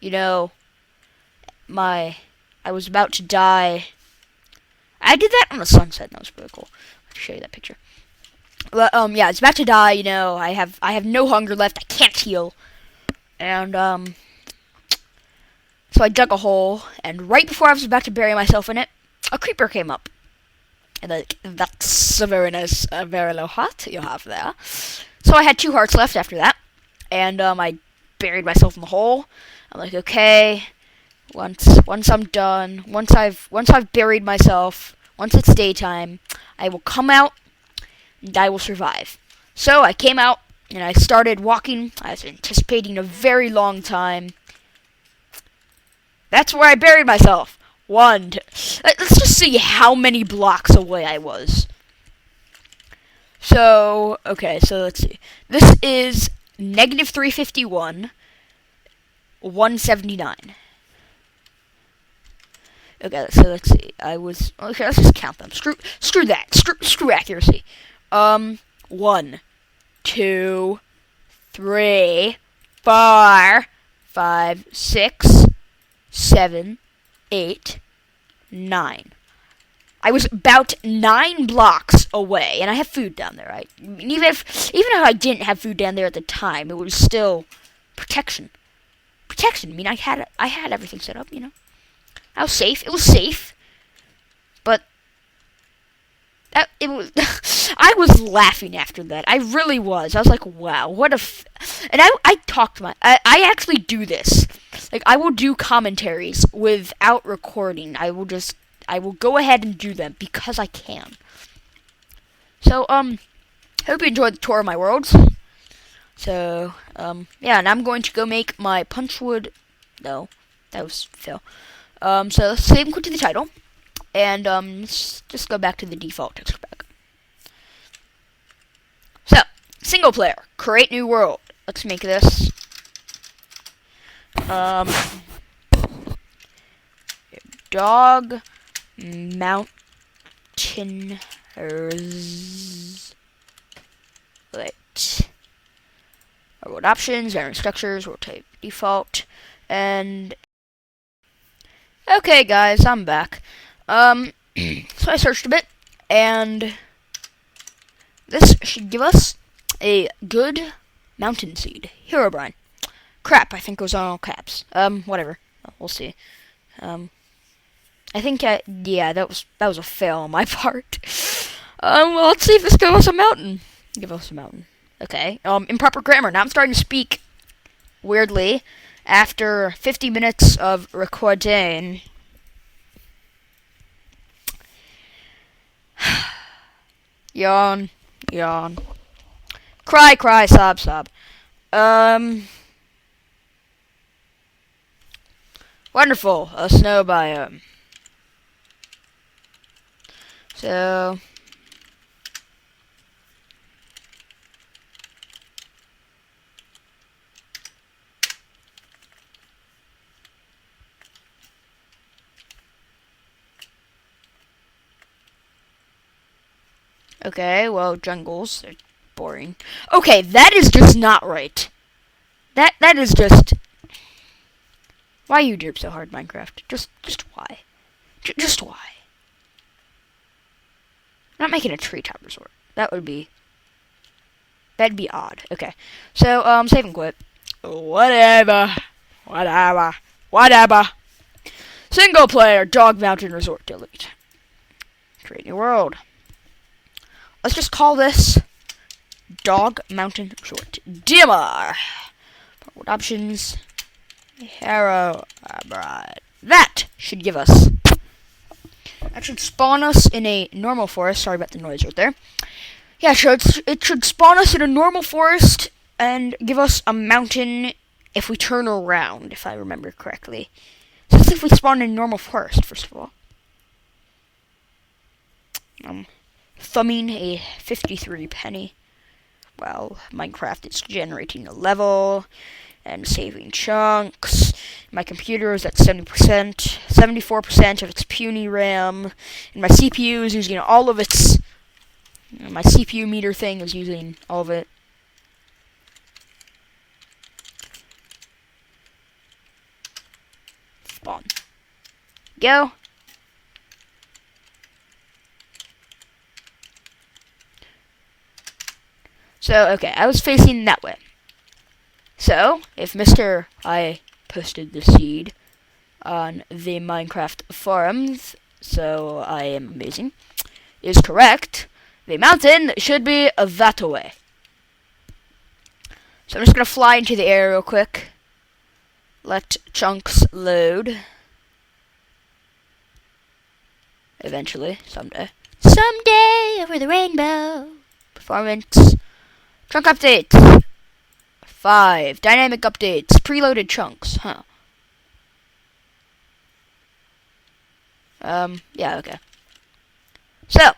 You know, I was about to die. I did that on a sunset, and that was really cool. I'll show you that picture. But yeah, it's about to die. I have no hunger left. I can't heal, and so I dug a hole, and right before I was about to bury myself in it, a creeper came up, and that's a very nice, very low heart you have there. So I had 2 hearts left after that, and I buried myself in the hole. I'm like, okay, once I'm done, once I've buried myself, once it's daytime, I will come out and I will survive. So I came out and I started walking. I was anticipating a very long time. That's where I buried myself. Let's just see how many blocks away I was. So, okay, so let's see. This is negative 351, 179. Okay, so let's see. Okay, let's just count them. Screw that. Screw accuracy. 1, 2, 3, 4, 5, 6, 7, 8, 9. I was about 9 blocks away, and I have food down there. Right? Even if I didn't have food down there at the time, it was still protection. Protection. I mean, I had everything set up. I was safe. It was safe, but it was. I was laughing after that. I really was. I was like, wow, what a. And I talked to I actually do this. Like, I will do commentaries without recording. I will go ahead and do them because I can. So, hope you enjoyed the tour of my worlds. So, yeah, and I'm going to go make my punchwood. No, that was Phil. So let's save and quit to the title, and let's just go back to the default texture pack. So, single player, create new world. Let's make this. Dog mountaineers. Wait. World options, random structures, world type default, and okay, guys, I'm back. So I searched a bit, and this should give us a good mountain seed. Herobrine. Crap, I think it was on all caps. Whatever. We'll see. I think, yeah, that was a fail on my part. Well, let's see if this gives us a mountain. Give us a mountain. Okay. Improper grammar. Now I'm starting to speak weirdly after 50 minutes of recording. Yawn. Yawn. Cry, cry, sob, sob. Wonderful. A snow biome. So, okay, well, jungles, they're boring. Okay, that is just not right. That is just... Why you derp so hard, Minecraft? Just why? Just why? I'm not making a treetop resort. That'd be odd. Okay. So, save and quit. Whatever. Single player, Dog Mountain Resort, delete. Create new world. Let's just call this Dog Mountain Resort. DMR. What options? Harrow. That should give us. That should spawn us in a normal forest. Sorry about the noise right there. Yeah, sure. It should spawn us in a normal forest and give us a mountain if we turn around, if I remember correctly. So let's see if we spawn in a normal forest, first of all. Thumbing a 53 penny. Well, Minecraft is generating a level and saving chunks. My computer is at 70%, 74% of its puny RAM, and my CPU is using all of its. My CPU meter thing is using all of it. Spawn. Go. So, okay, I was facing that way. So, if I posted the seed on the Minecraft forums, so I am amazing, is correct, the mountain should be that way. So I'm just going to fly into the air real quick. Let chunks load. Eventually, someday. Someday over the rainbow. Performance. Chunk updates. 5. Dynamic updates. Preloaded chunks. Huh. Yeah, okay. So,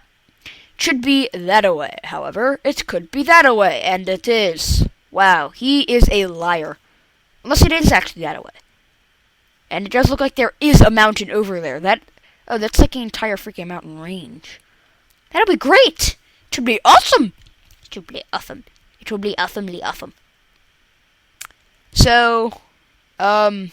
should be that away. However, it could be that away, and it is. Wow, he is a liar. Unless it is actually that away. And it does look like there is a mountain over there. That's like an entire freaking mountain range. That'll be great! It should be awesome! It should be awesome. It will be awesomely awesome. So, let's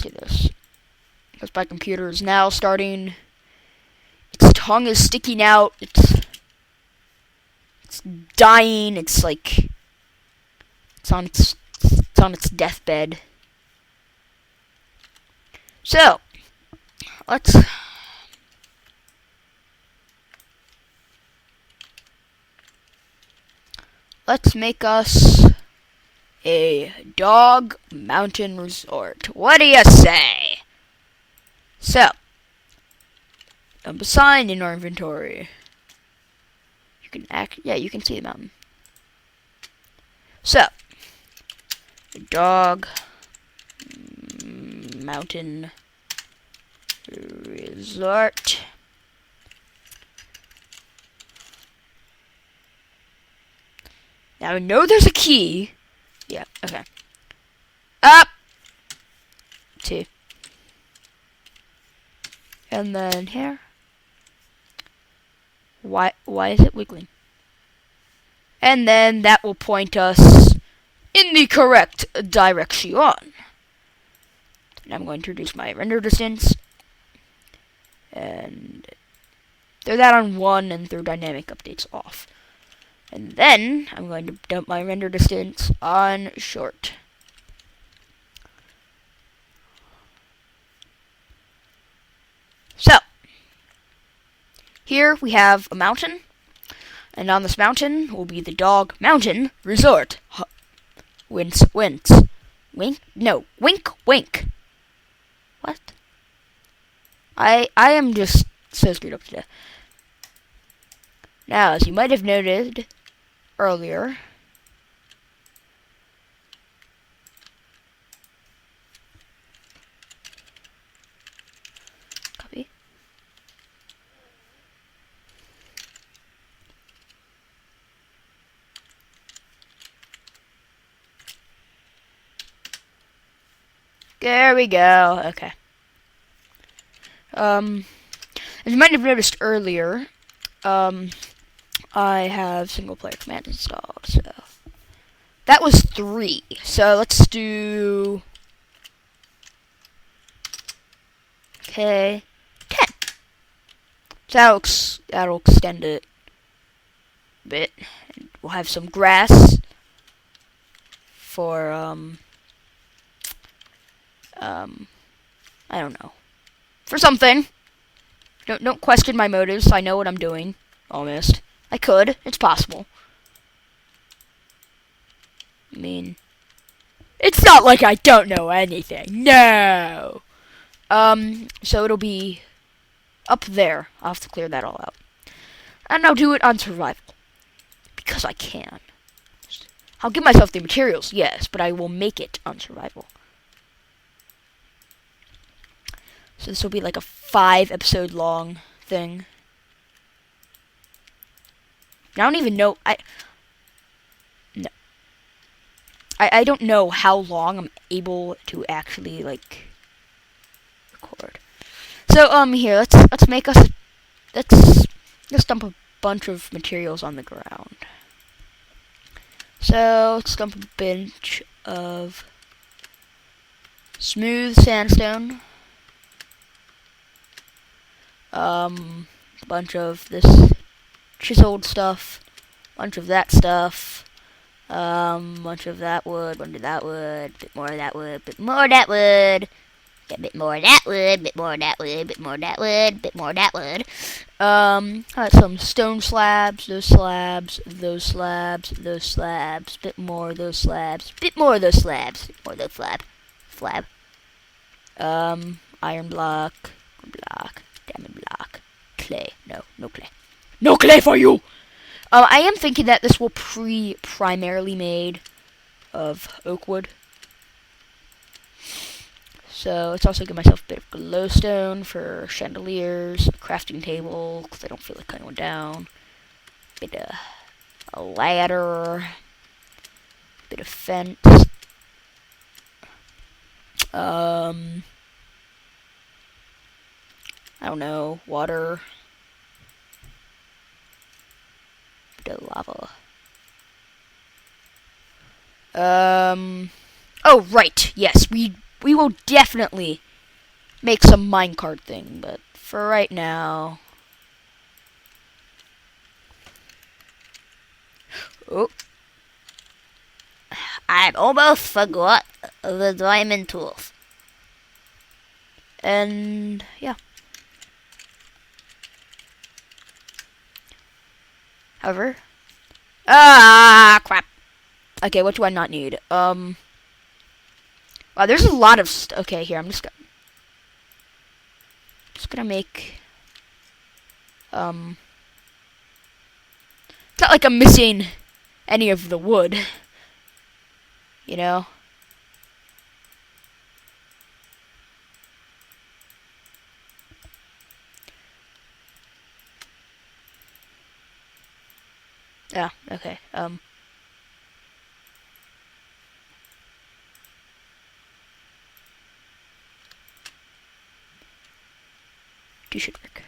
do this. Because my computer is now starting. Its tongue is sticking out. It's dying. It's like it's on its deathbed. So let's make us a dog mountain resort. What do you say? So, dump a sign in our inventory. You can see the mountain. So, dog mountain resort. Now I know there's a key. Yeah, okay. Up. 2. And then here. Why is it wiggling? And then that will point us in the correct direction. And I'm going to reduce my render distance. And throw that on 1 and throw dynamic updates off. And then I'm going to dump my render distance on short. So, here we have a mountain, and on this mountain will be the Dog Mountain Resort. Wink. No, wink. What? I am just so screwed up today. Now, as you might have noted earlier, copy. There we go. Okay. As you might have noticed earlier, I have single player command installed, so that was 3. So let's do 10. So that'll extend it a bit. We'll have some grass for I don't know, for something. Don't question my motives. I know what I'm doing. Almost. I could. It's possible. I mean, it's not like I don't know anything. No. So it'll be up there. I'll have to clear that all out. And I'll do it on survival. Because I can. I'll give myself the materials, yes, but I will make it on survival. So this will be like a 5-episode long thing. I don't even know. I don't know how long I'm able to actually like record. So here let's make us let's dump a bunch of materials on the ground. So let's dump a bunch of smooth sandstone. A bunch of this chiseled stuff, bunch of that stuff, bunch of that wood, bunch of that wood, bit more of that wood, bit more of that wood, get a bit more of that wood, bit more of that wood, bit more of that wood, bit more of that wood. Some stone slabs, those slabs, those slabs, those slabs, bit more of those slabs, bit more of those slabs, bit more of those slab. Iron block, diamond block, clay. No clay. No clay for you! I am thinking that this will primarily made of oak wood. So let's also give myself a bit of glowstone for chandeliers, crafting table, because I don't feel like cutting one down. Bit of a ladder, bit of fence. I don't know, water. Bit of lava. Oh, right. Yes, we will definitely make some minecart thing, but for right now. Oh. I almost forgot the diamond tools. And yeah. However. Crap. Okay, what do I not need? Wow, there's a lot of okay, here, I'm just gonna make, it's not like I'm missing any of the wood, you know? Yeah, okay, two should work.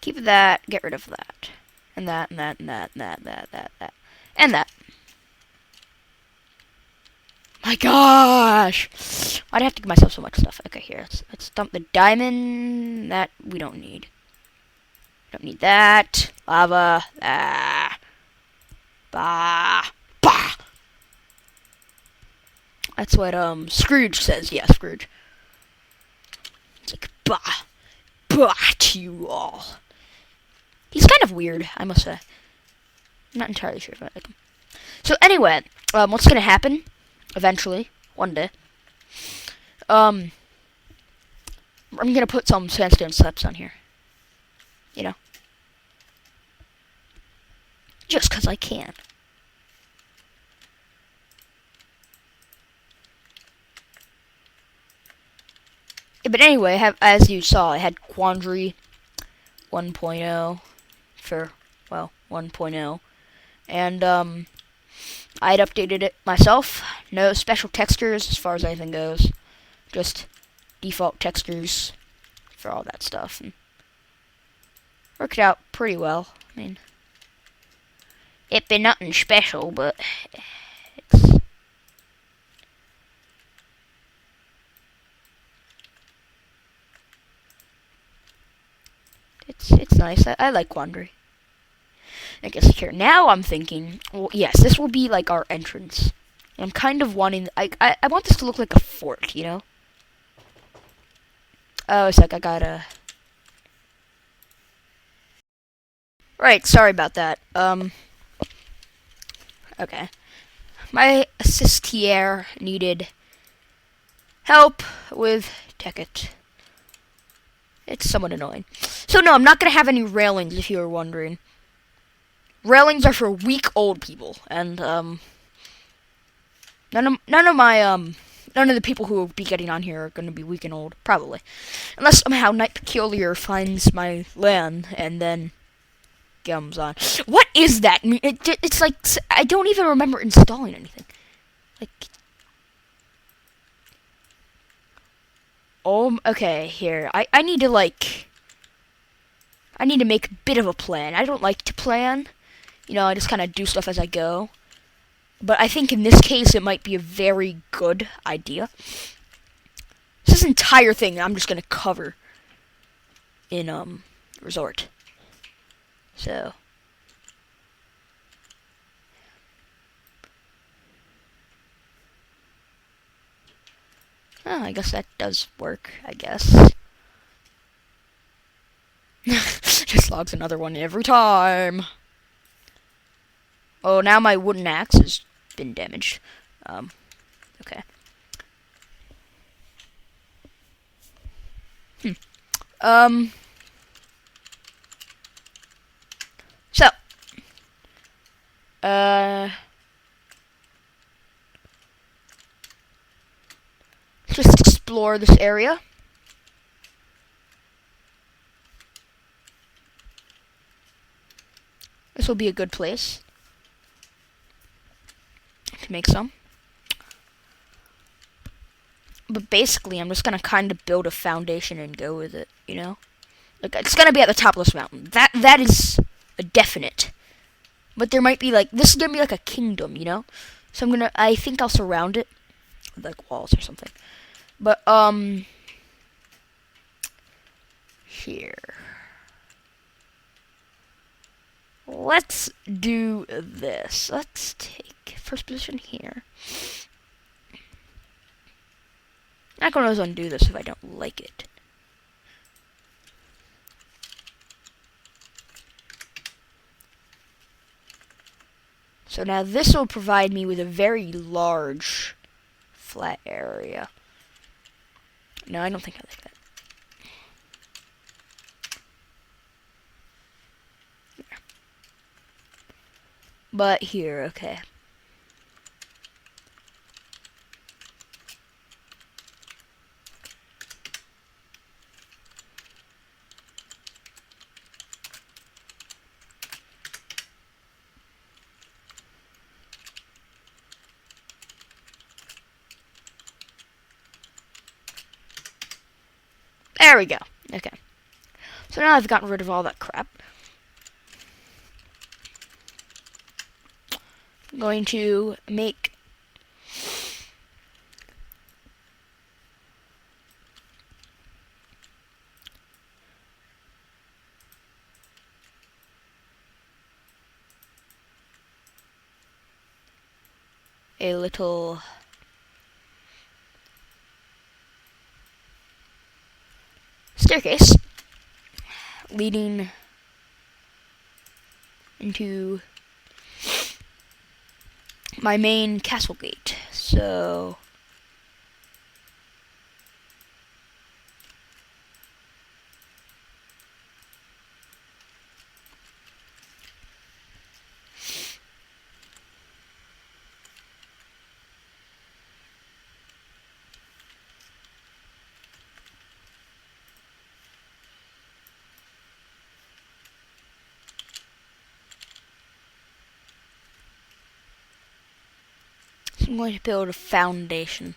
Keep that, get rid of that. And that, and that, and that, and that, that. And that. My gosh! Why'd I have to give myself so much stuff? Okay, here, let's dump the diamond. That we don't need. Don't need that. Lava. Ah. Bah. Bah. That's what, Scrooge says. Yeah, Scrooge. It's like, bah. Bah to you all. He's kind of weird, I must say. I'm not entirely sure if I like him. So anyway, what's gonna happen eventually, one day? I'm gonna put some sandstone slabs on here. You know, just 'cause I can. But anyway, as you saw, I had Quandary 1.0 for, well, 1.0. And I had updated it myself. No special textures as far as anything goes. Just default textures for all that stuff. And worked out pretty well. I mean, it been nothing special, but it's it's nice. I like Quandary. I guess here now I'm thinking, well, yes, this will be like our entrance. I'm kind of wanting. I want this to look like a fort, you know. Oh, it's like I gotta. Right, sorry about that. Okay. My assistiere needed help with Tekkit. It's somewhat annoying. So no, I'm not gonna have any railings if you were wondering. Railings are for weak old people, and none of the people who will be getting on here are gonna be weak and old, probably. Unless somehow Night Peculiar finds my land and then comes on. What is that? It's like I don't even remember installing anything. Like, oh, okay, here. I need to I need to make a bit of a plan. I don't like to plan. You know, I just kind of do stuff as I go. But I think in this case, it might be a very good idea. This entire thing I'm just gonna cover in resort. So oh, I guess that does work, I guess. Just logs another one every time. Oh, now my wooden axe has been damaged. Okay. Um. So. Let's just explore this area. This will be a good place to make some. But basically, I'm just gonna kind of build a foundation and go with it, you know? Like, it's gonna be at the top of this mountain. That is a definite. But there might be, like, this is gonna be like a kingdom, you know? So I think I'll surround it with, like, walls or something. But, here. Let's do this. Let's take first position here. I'm not gonna undo this if I don't like it. So now this will provide me with a very large flat area. No, I don't think I like that. But here, okay. There we go. Okay. So now I've gotten rid of all that crap. I'm going to make a little staircase leading into my main castle gate. So I'm going to build a foundation.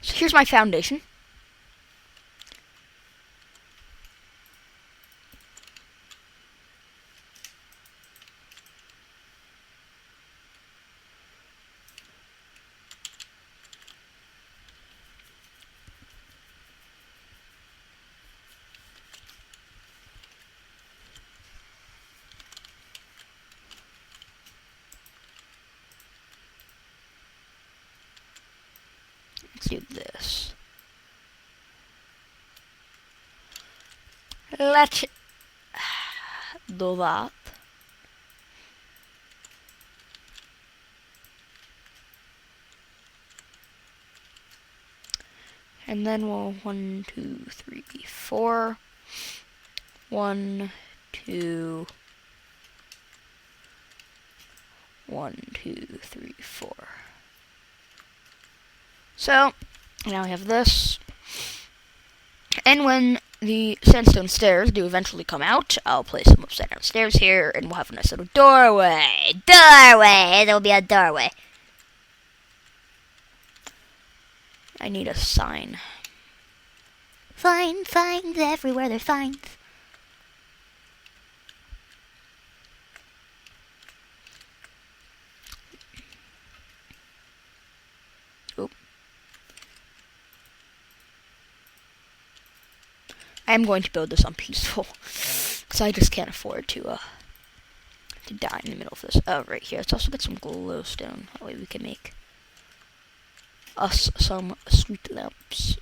So here's my foundation. Let's do this. Let's do that. And then we'll 1, 2, 3, 4. 1, 2. 1, 2, 3, 4. So now we have this. And when the sandstone stairs do eventually come out, I'll place some upside down stairs here, and we'll have a nice little doorway. Doorway! There'll be a doorway. I need a sign. Signs everywhere, there's signs. Oop. I am going to build this on peaceful, because I just can't afford to die in the middle of this. Oh, right here. Let's also get some glowstone. That way we can make us some street lamps.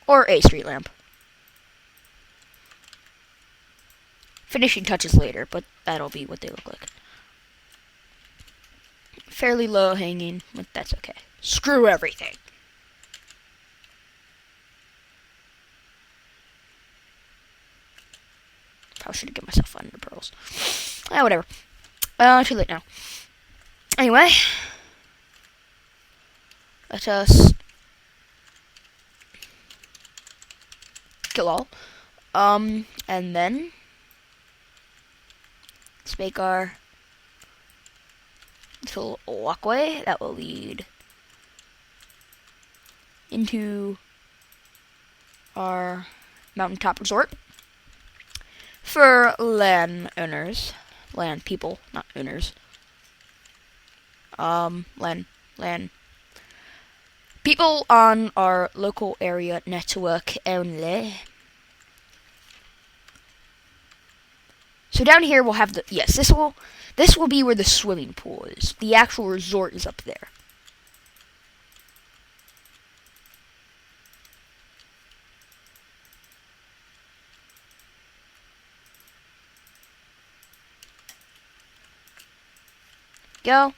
Or a street lamp. Finishing touches later, but that'll be what they look like. Fairly low hanging, but that's okay. Screw everything. Probably should have given myself ender pearls. Whatever. Too late now. Anyway, let us kill all. And then let's make our little walkway that will lead into our mountaintop resort for land owners, land people, not owners. Land people on our local area network only. So down here we'll have the, yes, this will be where the swimming pool is. The actual resort is up there. Go.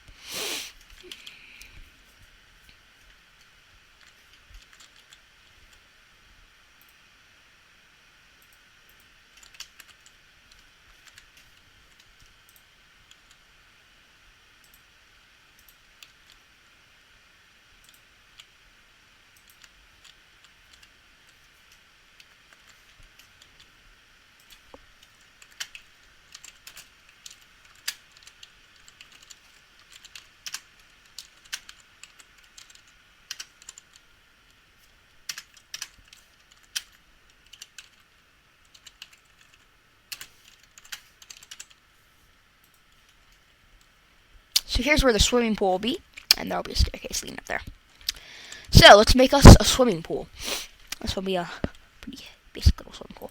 So here's where the swimming pool will be, and there'll be a staircase leading up there. So let's make us a swimming pool. This will be a pretty basic little swimming pool.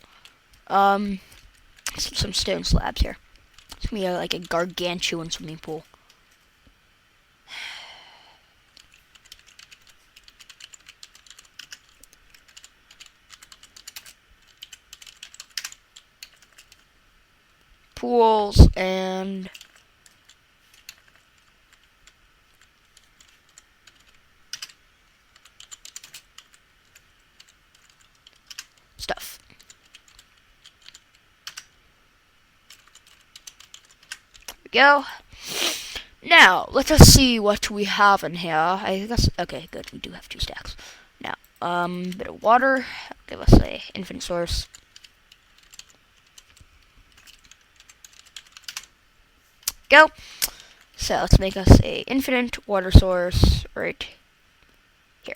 Some stone slabs here. It's gonna be like a gargantuan swimming pool. Pools and go. Now, let us see what we have in here. I guess, okay, good, we do have 2 stacks. Now, bit of water, give us a infinite source. Go. So, let's make us a infinite water source right here.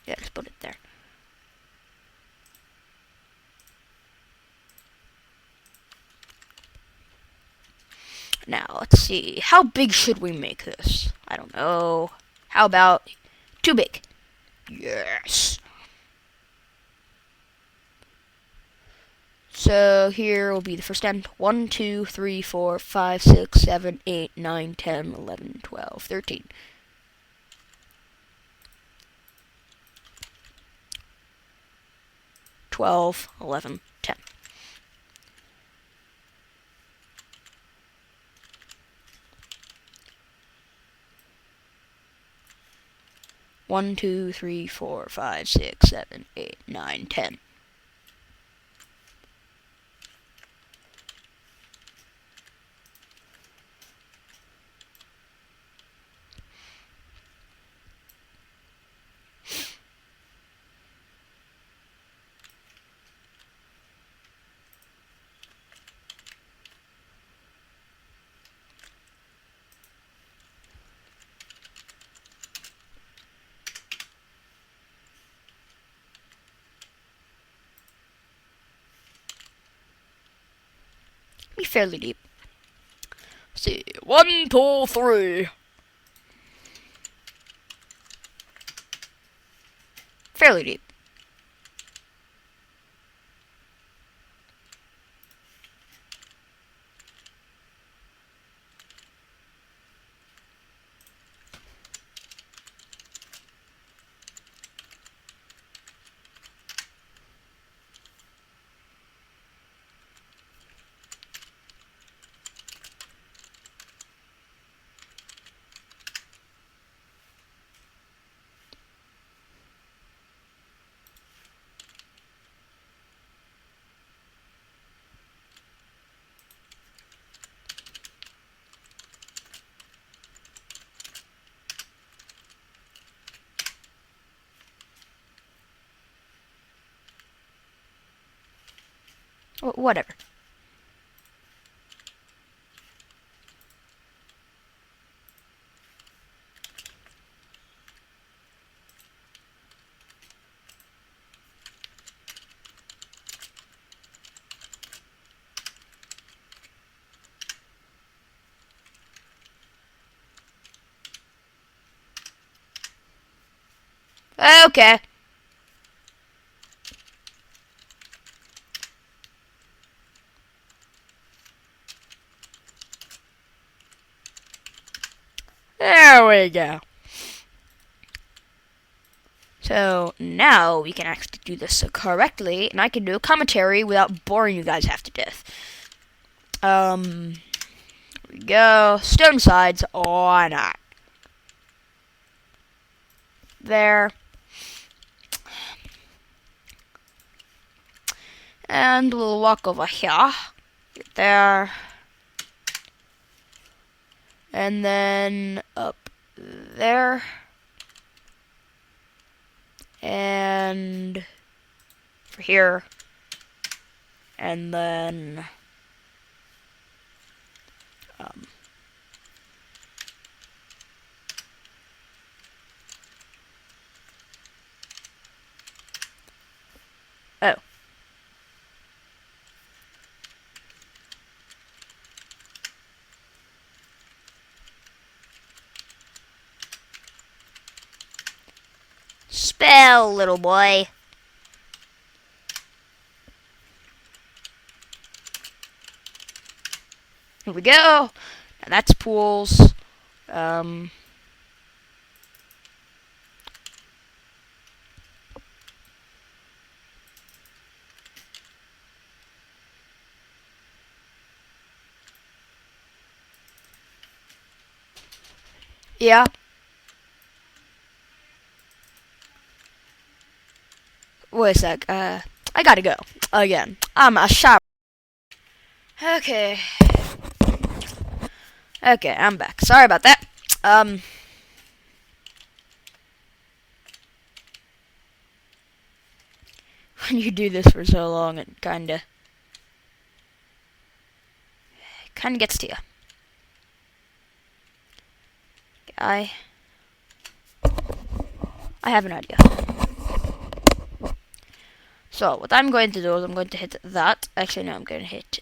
Yeah, just put it there. Now, let's see. How big should we make this? I don't know. How about too big? Yes. So here will be the first end. 1, 2, 3, 4, 5, 6, 7, 8, 9, 10, 11, 12, 13. 12, 11, 10. One, 2, 3, 4, 5, 6, 7, 8, 9, 10. Be fairly deep. Let's see, 1, 2, 3. Fairly deep. Whatever. Okay. There we go. So now we can actually do this correctly, and I can do a commentary without boring you guys half to death. Here we go. Stone sides, why not? There. And we'll walk over here. There. And then up there. And for here. And then oh. Spell, little boy. Here we go. Now that's pools. Yeah. Wait a sec. I gotta go. Again. I'm a shower. Okay. Okay, I'm back. Sorry about that. When you do this for so long, it kinda gets to you. I have an idea. So, what I'm going to do is I'm going to hit that. Actually, no, I'm going to hit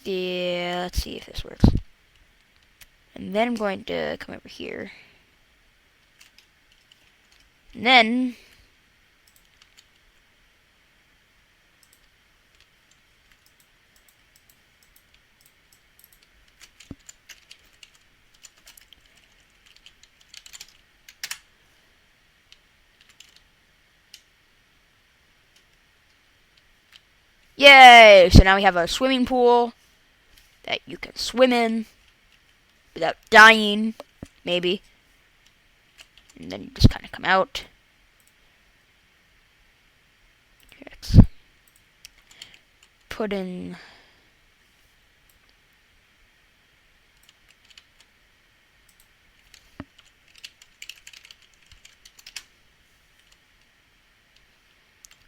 the... let's see if this works. And then I'm going to come over here. And then... yay! So now we have a swimming pool that you can swim in without dying, maybe. And then you just kind of come out. Let's put in...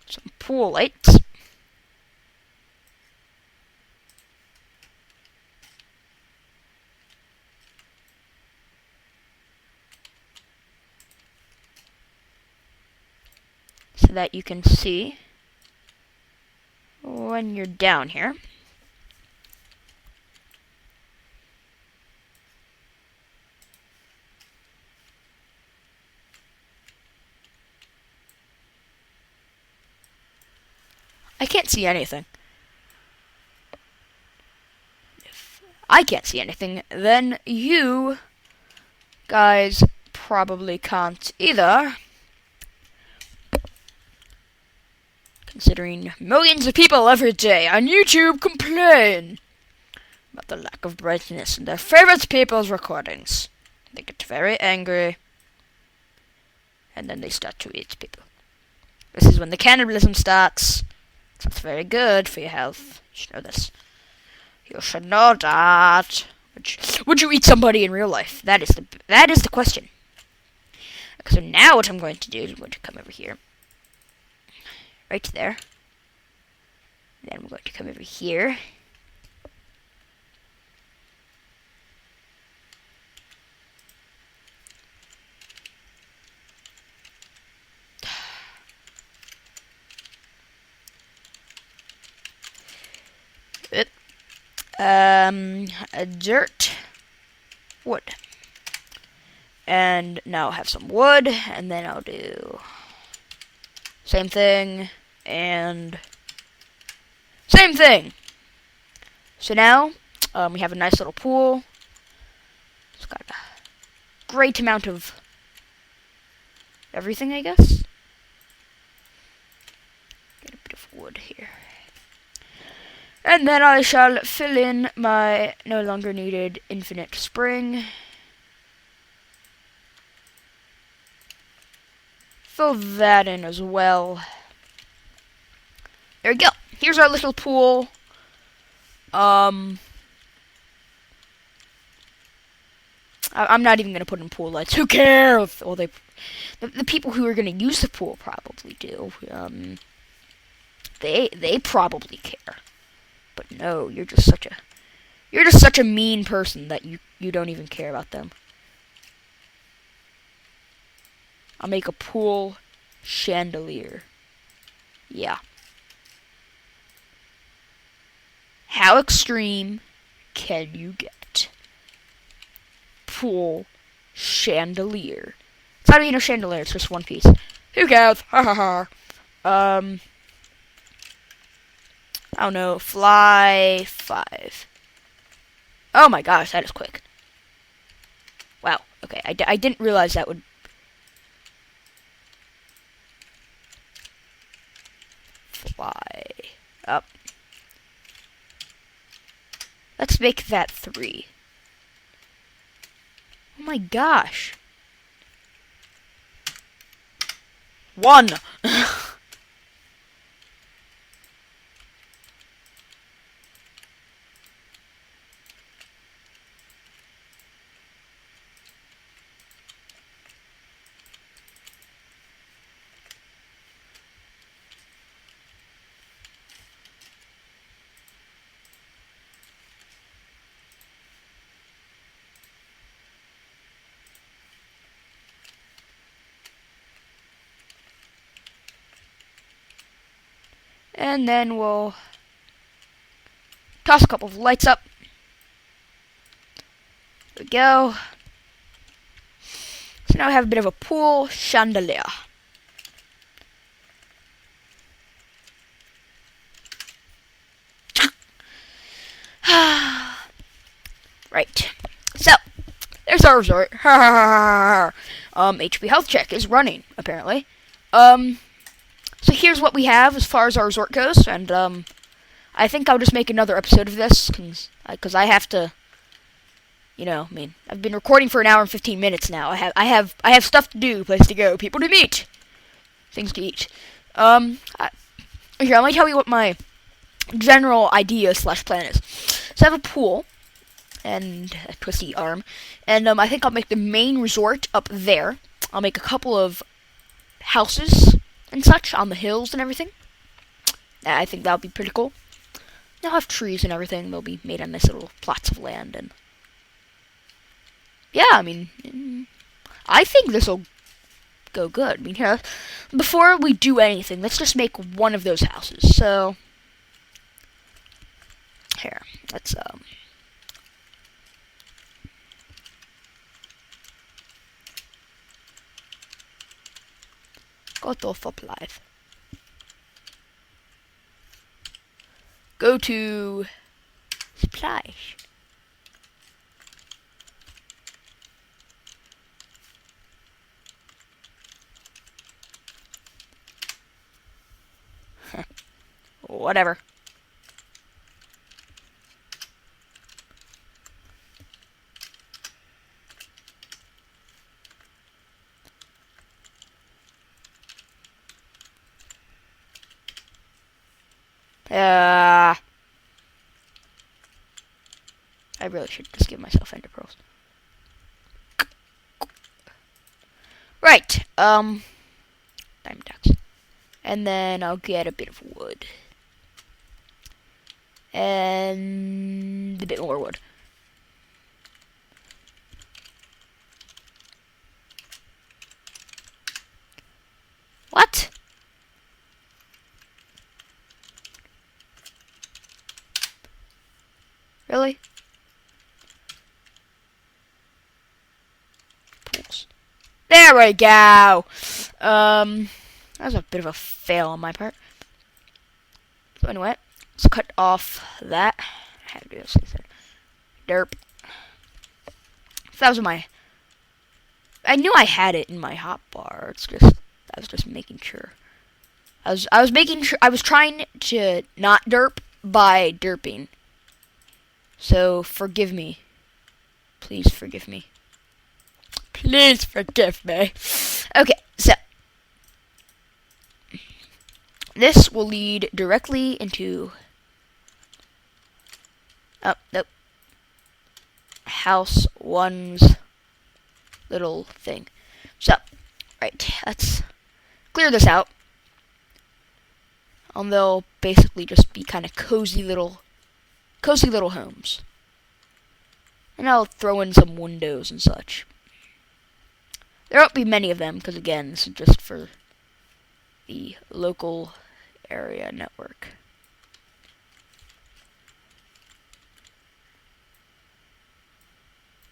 some pool lights. So that you can see when you're down here. I can't see anything. If I can't see anything, then you guys probably can't either. Considering millions of people every day on YouTube complain about the lack of brightness in their favorite people's recordings. They get very angry, and then they start to eat people. This is when the cannibalism starts. It's not very good for your health. You should know this. You should know that. Would you eat somebody in real life? That is the question. So now what I'm going to do is I'm going to come over here. Right there. Then I'm going to come over here. Dirt, wood, and now I'll have some wood, and then I'll do same thing and same thing. So now we have a nice little pool. It's got a great amount of everything, I guess. Get a bit of wood here. And then I shall fill in my no longer needed infinite spring. Fill that in as well. There we go. Here's our little pool. I'm not even gonna put in pool lights. Who cares? Well, the people who are gonna use the pool probably do. They probably care. But no, you're just such a mean person that you don't even care about them. I'll make a pool chandelier. Yeah. How extreme can you get? Pool chandelier. It's not even a chandelier, it's just one piece. Who cares? Ha ha ha. I don't know, fly 5. Oh my gosh, that is quick. Wow, okay, I didn't realize that would... fly up. Let's make that 3. Oh my gosh. 1! And then we'll toss a couple of lights up. There we go. So now I have a bit of a pool chandelier. Right. So, there's our resort. HP health check is running, apparently. So here's what we have as far as our resort goes, and, I think I'll just make another episode of this, because I have to, you know, I mean, I've been recording for an hour and 15 minutes now. I have stuff to do, place to go, people to meet, things to eat. Here, let me tell you what my general idea / plan is. So I have a pool and a twisty arm, and I think I'll make the main resort up there. I'll make a couple of houses and such on the hills and everything. I think that'll be pretty cool. They'll have trees and everything. They'll be made on nice little plots of land, and yeah, I mean, I think this will go good. I mean, here, before we do anything, let's just make one of those houses. So here, let's go to supplies. Go to supplies. Whatever. I really should just give myself ender pearls. Right, diamond ducks. And then I'll get a bit of wood. And a bit more wood. What? Really? Pools. There we go! That was a bit of a fail on my part. So anyway, let's cut off that. I had to do this instead. Derp. So that was my... I knew I had it in my hotbar. It's just... I was just making sure. I was making sure... I was trying to not derp by derping. So, forgive me. Please forgive me. Please forgive me. Okay, so. This will lead directly into... Oh, nope. House 1's little thing. So, right, let's clear this out. And they'll basically just be kind of cozy little homes. And I'll throw in some windows and such. There won't be many of them, because again, this is just for the local area network.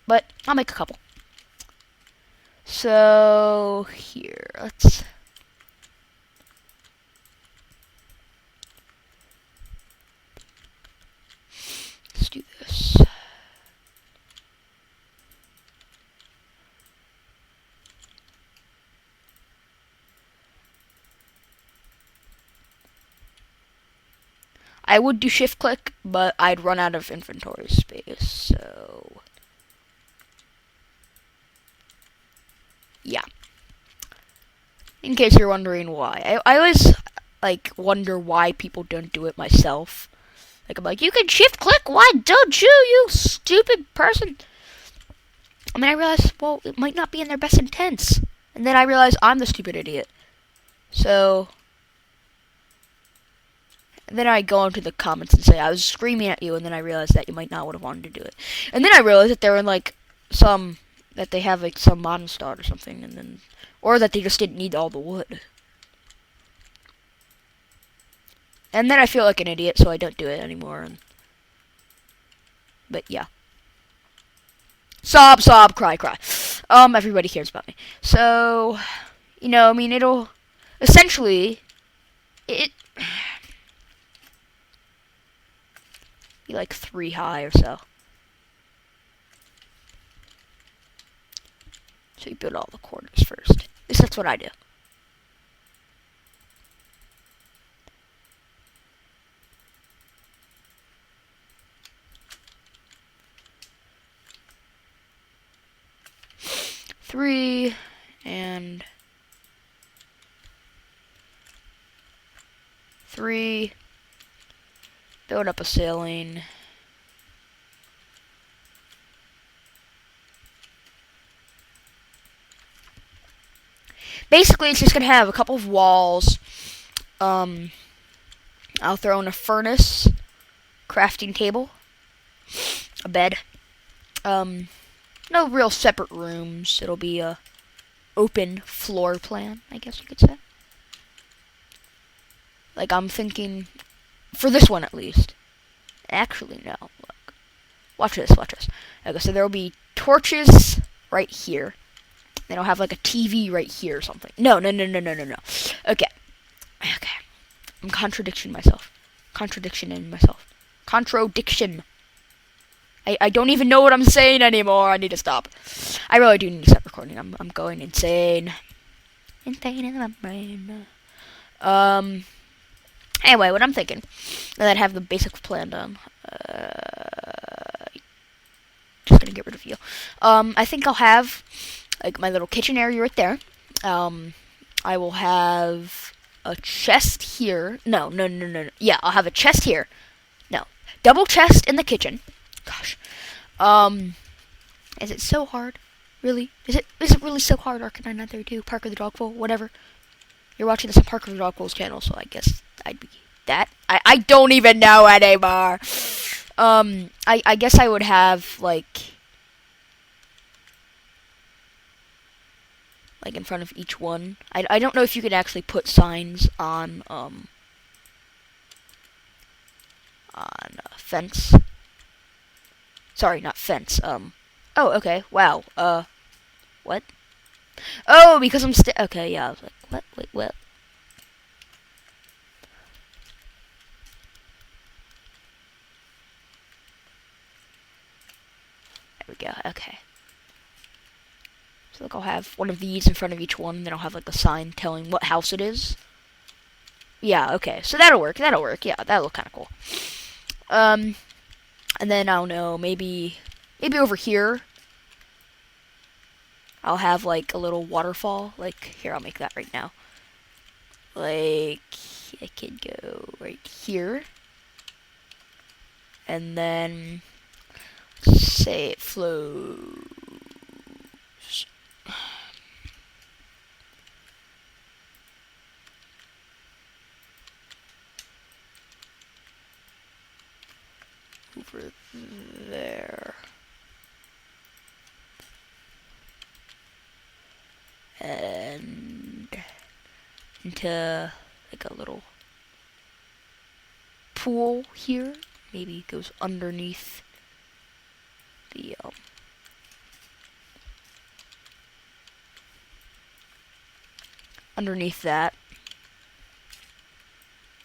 But I'll make a couple. So, here, let's... do this. I would do shift click, but I'd run out of inventory space, so yeah. In case you're wondering why. I always like wonder why people don't do it myself. Like, I'm like, you can shift click, why don't you stupid person? And then I realized, well, it might not be in their best intents. And then I realized I'm the stupid idiot. So, and then I go into the comments and say, I was screaming at you, and then I realized that you might not would have wanted to do it. And then I realized that they're in, like, that they have, like, some mod installed or something, and then, or that they just didn't need all the wood. And then I feel like an idiot, so I don't do it anymore. But yeah. Sob, sob, cry, cry. Everybody cares about me. So, I mean, it'll essentially it be like 3 high or so. So you build all the corners first. At least that's what I do. Three and 3. Build up a ceiling. Basically, it's just gonna have a couple of walls. I'll throw in a furnace, crafting table, a bed. No real separate rooms. It'll be a open floor plan, I guess you could say. Like, I'm thinking, for this one at least. Actually, no. Look. Watch this, watch this. Okay, so there will be torches right here. Then I'll have like a TV right here or something. No. Okay. Okay. I'm contradicting myself. Contradiction in myself. Contradiction. I don't even know what I'm saying anymore. I need to stop. I really do need to stop recording. I'm going insane. Insane in my brain. Anyway, what I'm thinking, now that I have the basic plan done, just gonna get rid of you. I think I'll have like my little kitchen area right there. I will have a chest here. No. Yeah, I'll have a chest here. No, double chest in the kitchen. Gosh. Is it so hard? Really? Is it really so hard? Arcanine 932, Parker the Dogful, whatever. You're watching this on Parker the Dogful's channel, so I guess I'd be that. I don't even know anymore. I guess I would have like in front of each one. I don't know if you could actually put signs on a fence. Sorry, not fence. Oh, okay. Wow. What? Oh, because I'm okay, yeah. I was like, what? Wait, what? There we go. Okay. So, like, I'll have one of these in front of each one, and then I'll have, like, a sign telling what house it is. Yeah, okay. So that'll work. That'll work. Yeah, that'll look kind of cool. And then, I don't know, maybe over here, I'll have, like, a little waterfall. Like, here, I'll make that right now. Like, I could go right here. And then, say it flows over there. And into like a little pool here. Maybe it goes underneath the underneath that.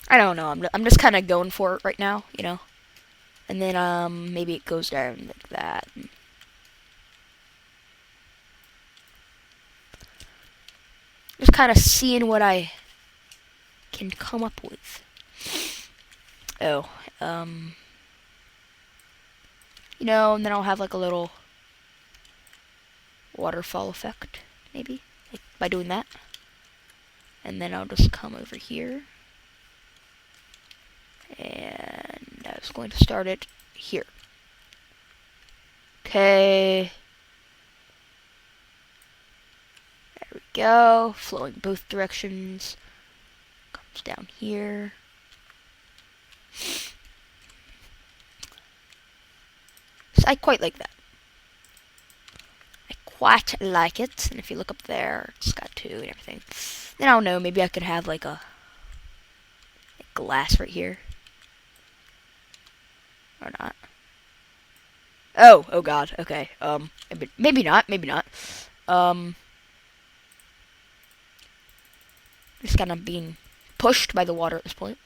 I don't know. I'm just kind of going for it right now, And then maybe it goes down like that. Just kind of seeing what I can come up with. Oh, and then I'll have like a little waterfall effect, maybe, like by doing that. And then I'll just come over here. And I was going to start it here. Okay. There we go. Flowing both directions. Comes down here. So I quite like that. I quite like it. And if you look up there, it's got 2 and everything. Then I don't know, maybe I could have like glass right here. Or not. Oh god, okay. Maybe not, maybe not. Just kind of being pushed by the water at this point.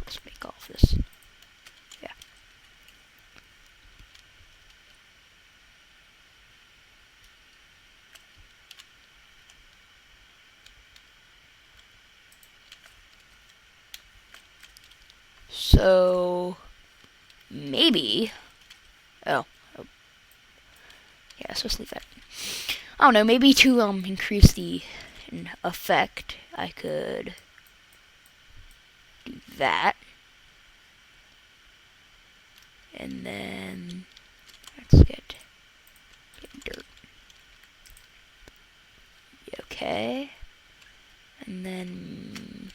Let's make all of this. Yeah. So maybe. Oh. Yeah, so let's leave that. I don't know. Maybe to increase the effect, I could do that, and then let's get dirt. Okay, and then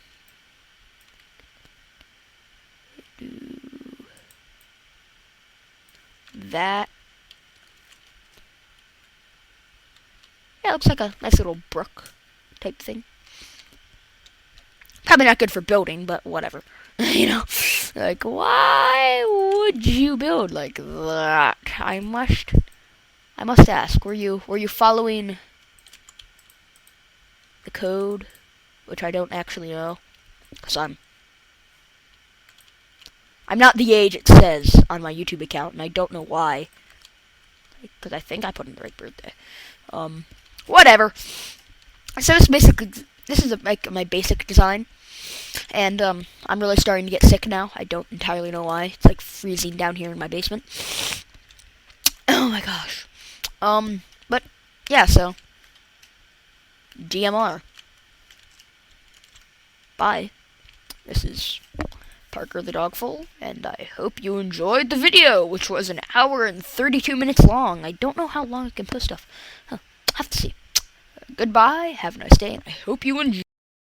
do that. Yeah, it looks like a nice little brook type thing. Probably not good for building, but whatever. You know, like, why would you build like that? I must ask. Were you following the code, which I don't actually know, because I'm not the age it says on my YouTube account, and I don't know why. Because I think I put in the right birthday. Whatever. So this is like my basic design, and I'm really starting to get sick now. I don't entirely know why. It's like freezing down here in my basement. Oh my gosh. But yeah, so DMR. Bye. This is Parker the Dogful, and I hope you enjoyed the video, which was an hour and 32 minutes long. I don't know how long I can post stuff. Huh. Have to see. Goodbye, have a nice day, and I hope you enjoy.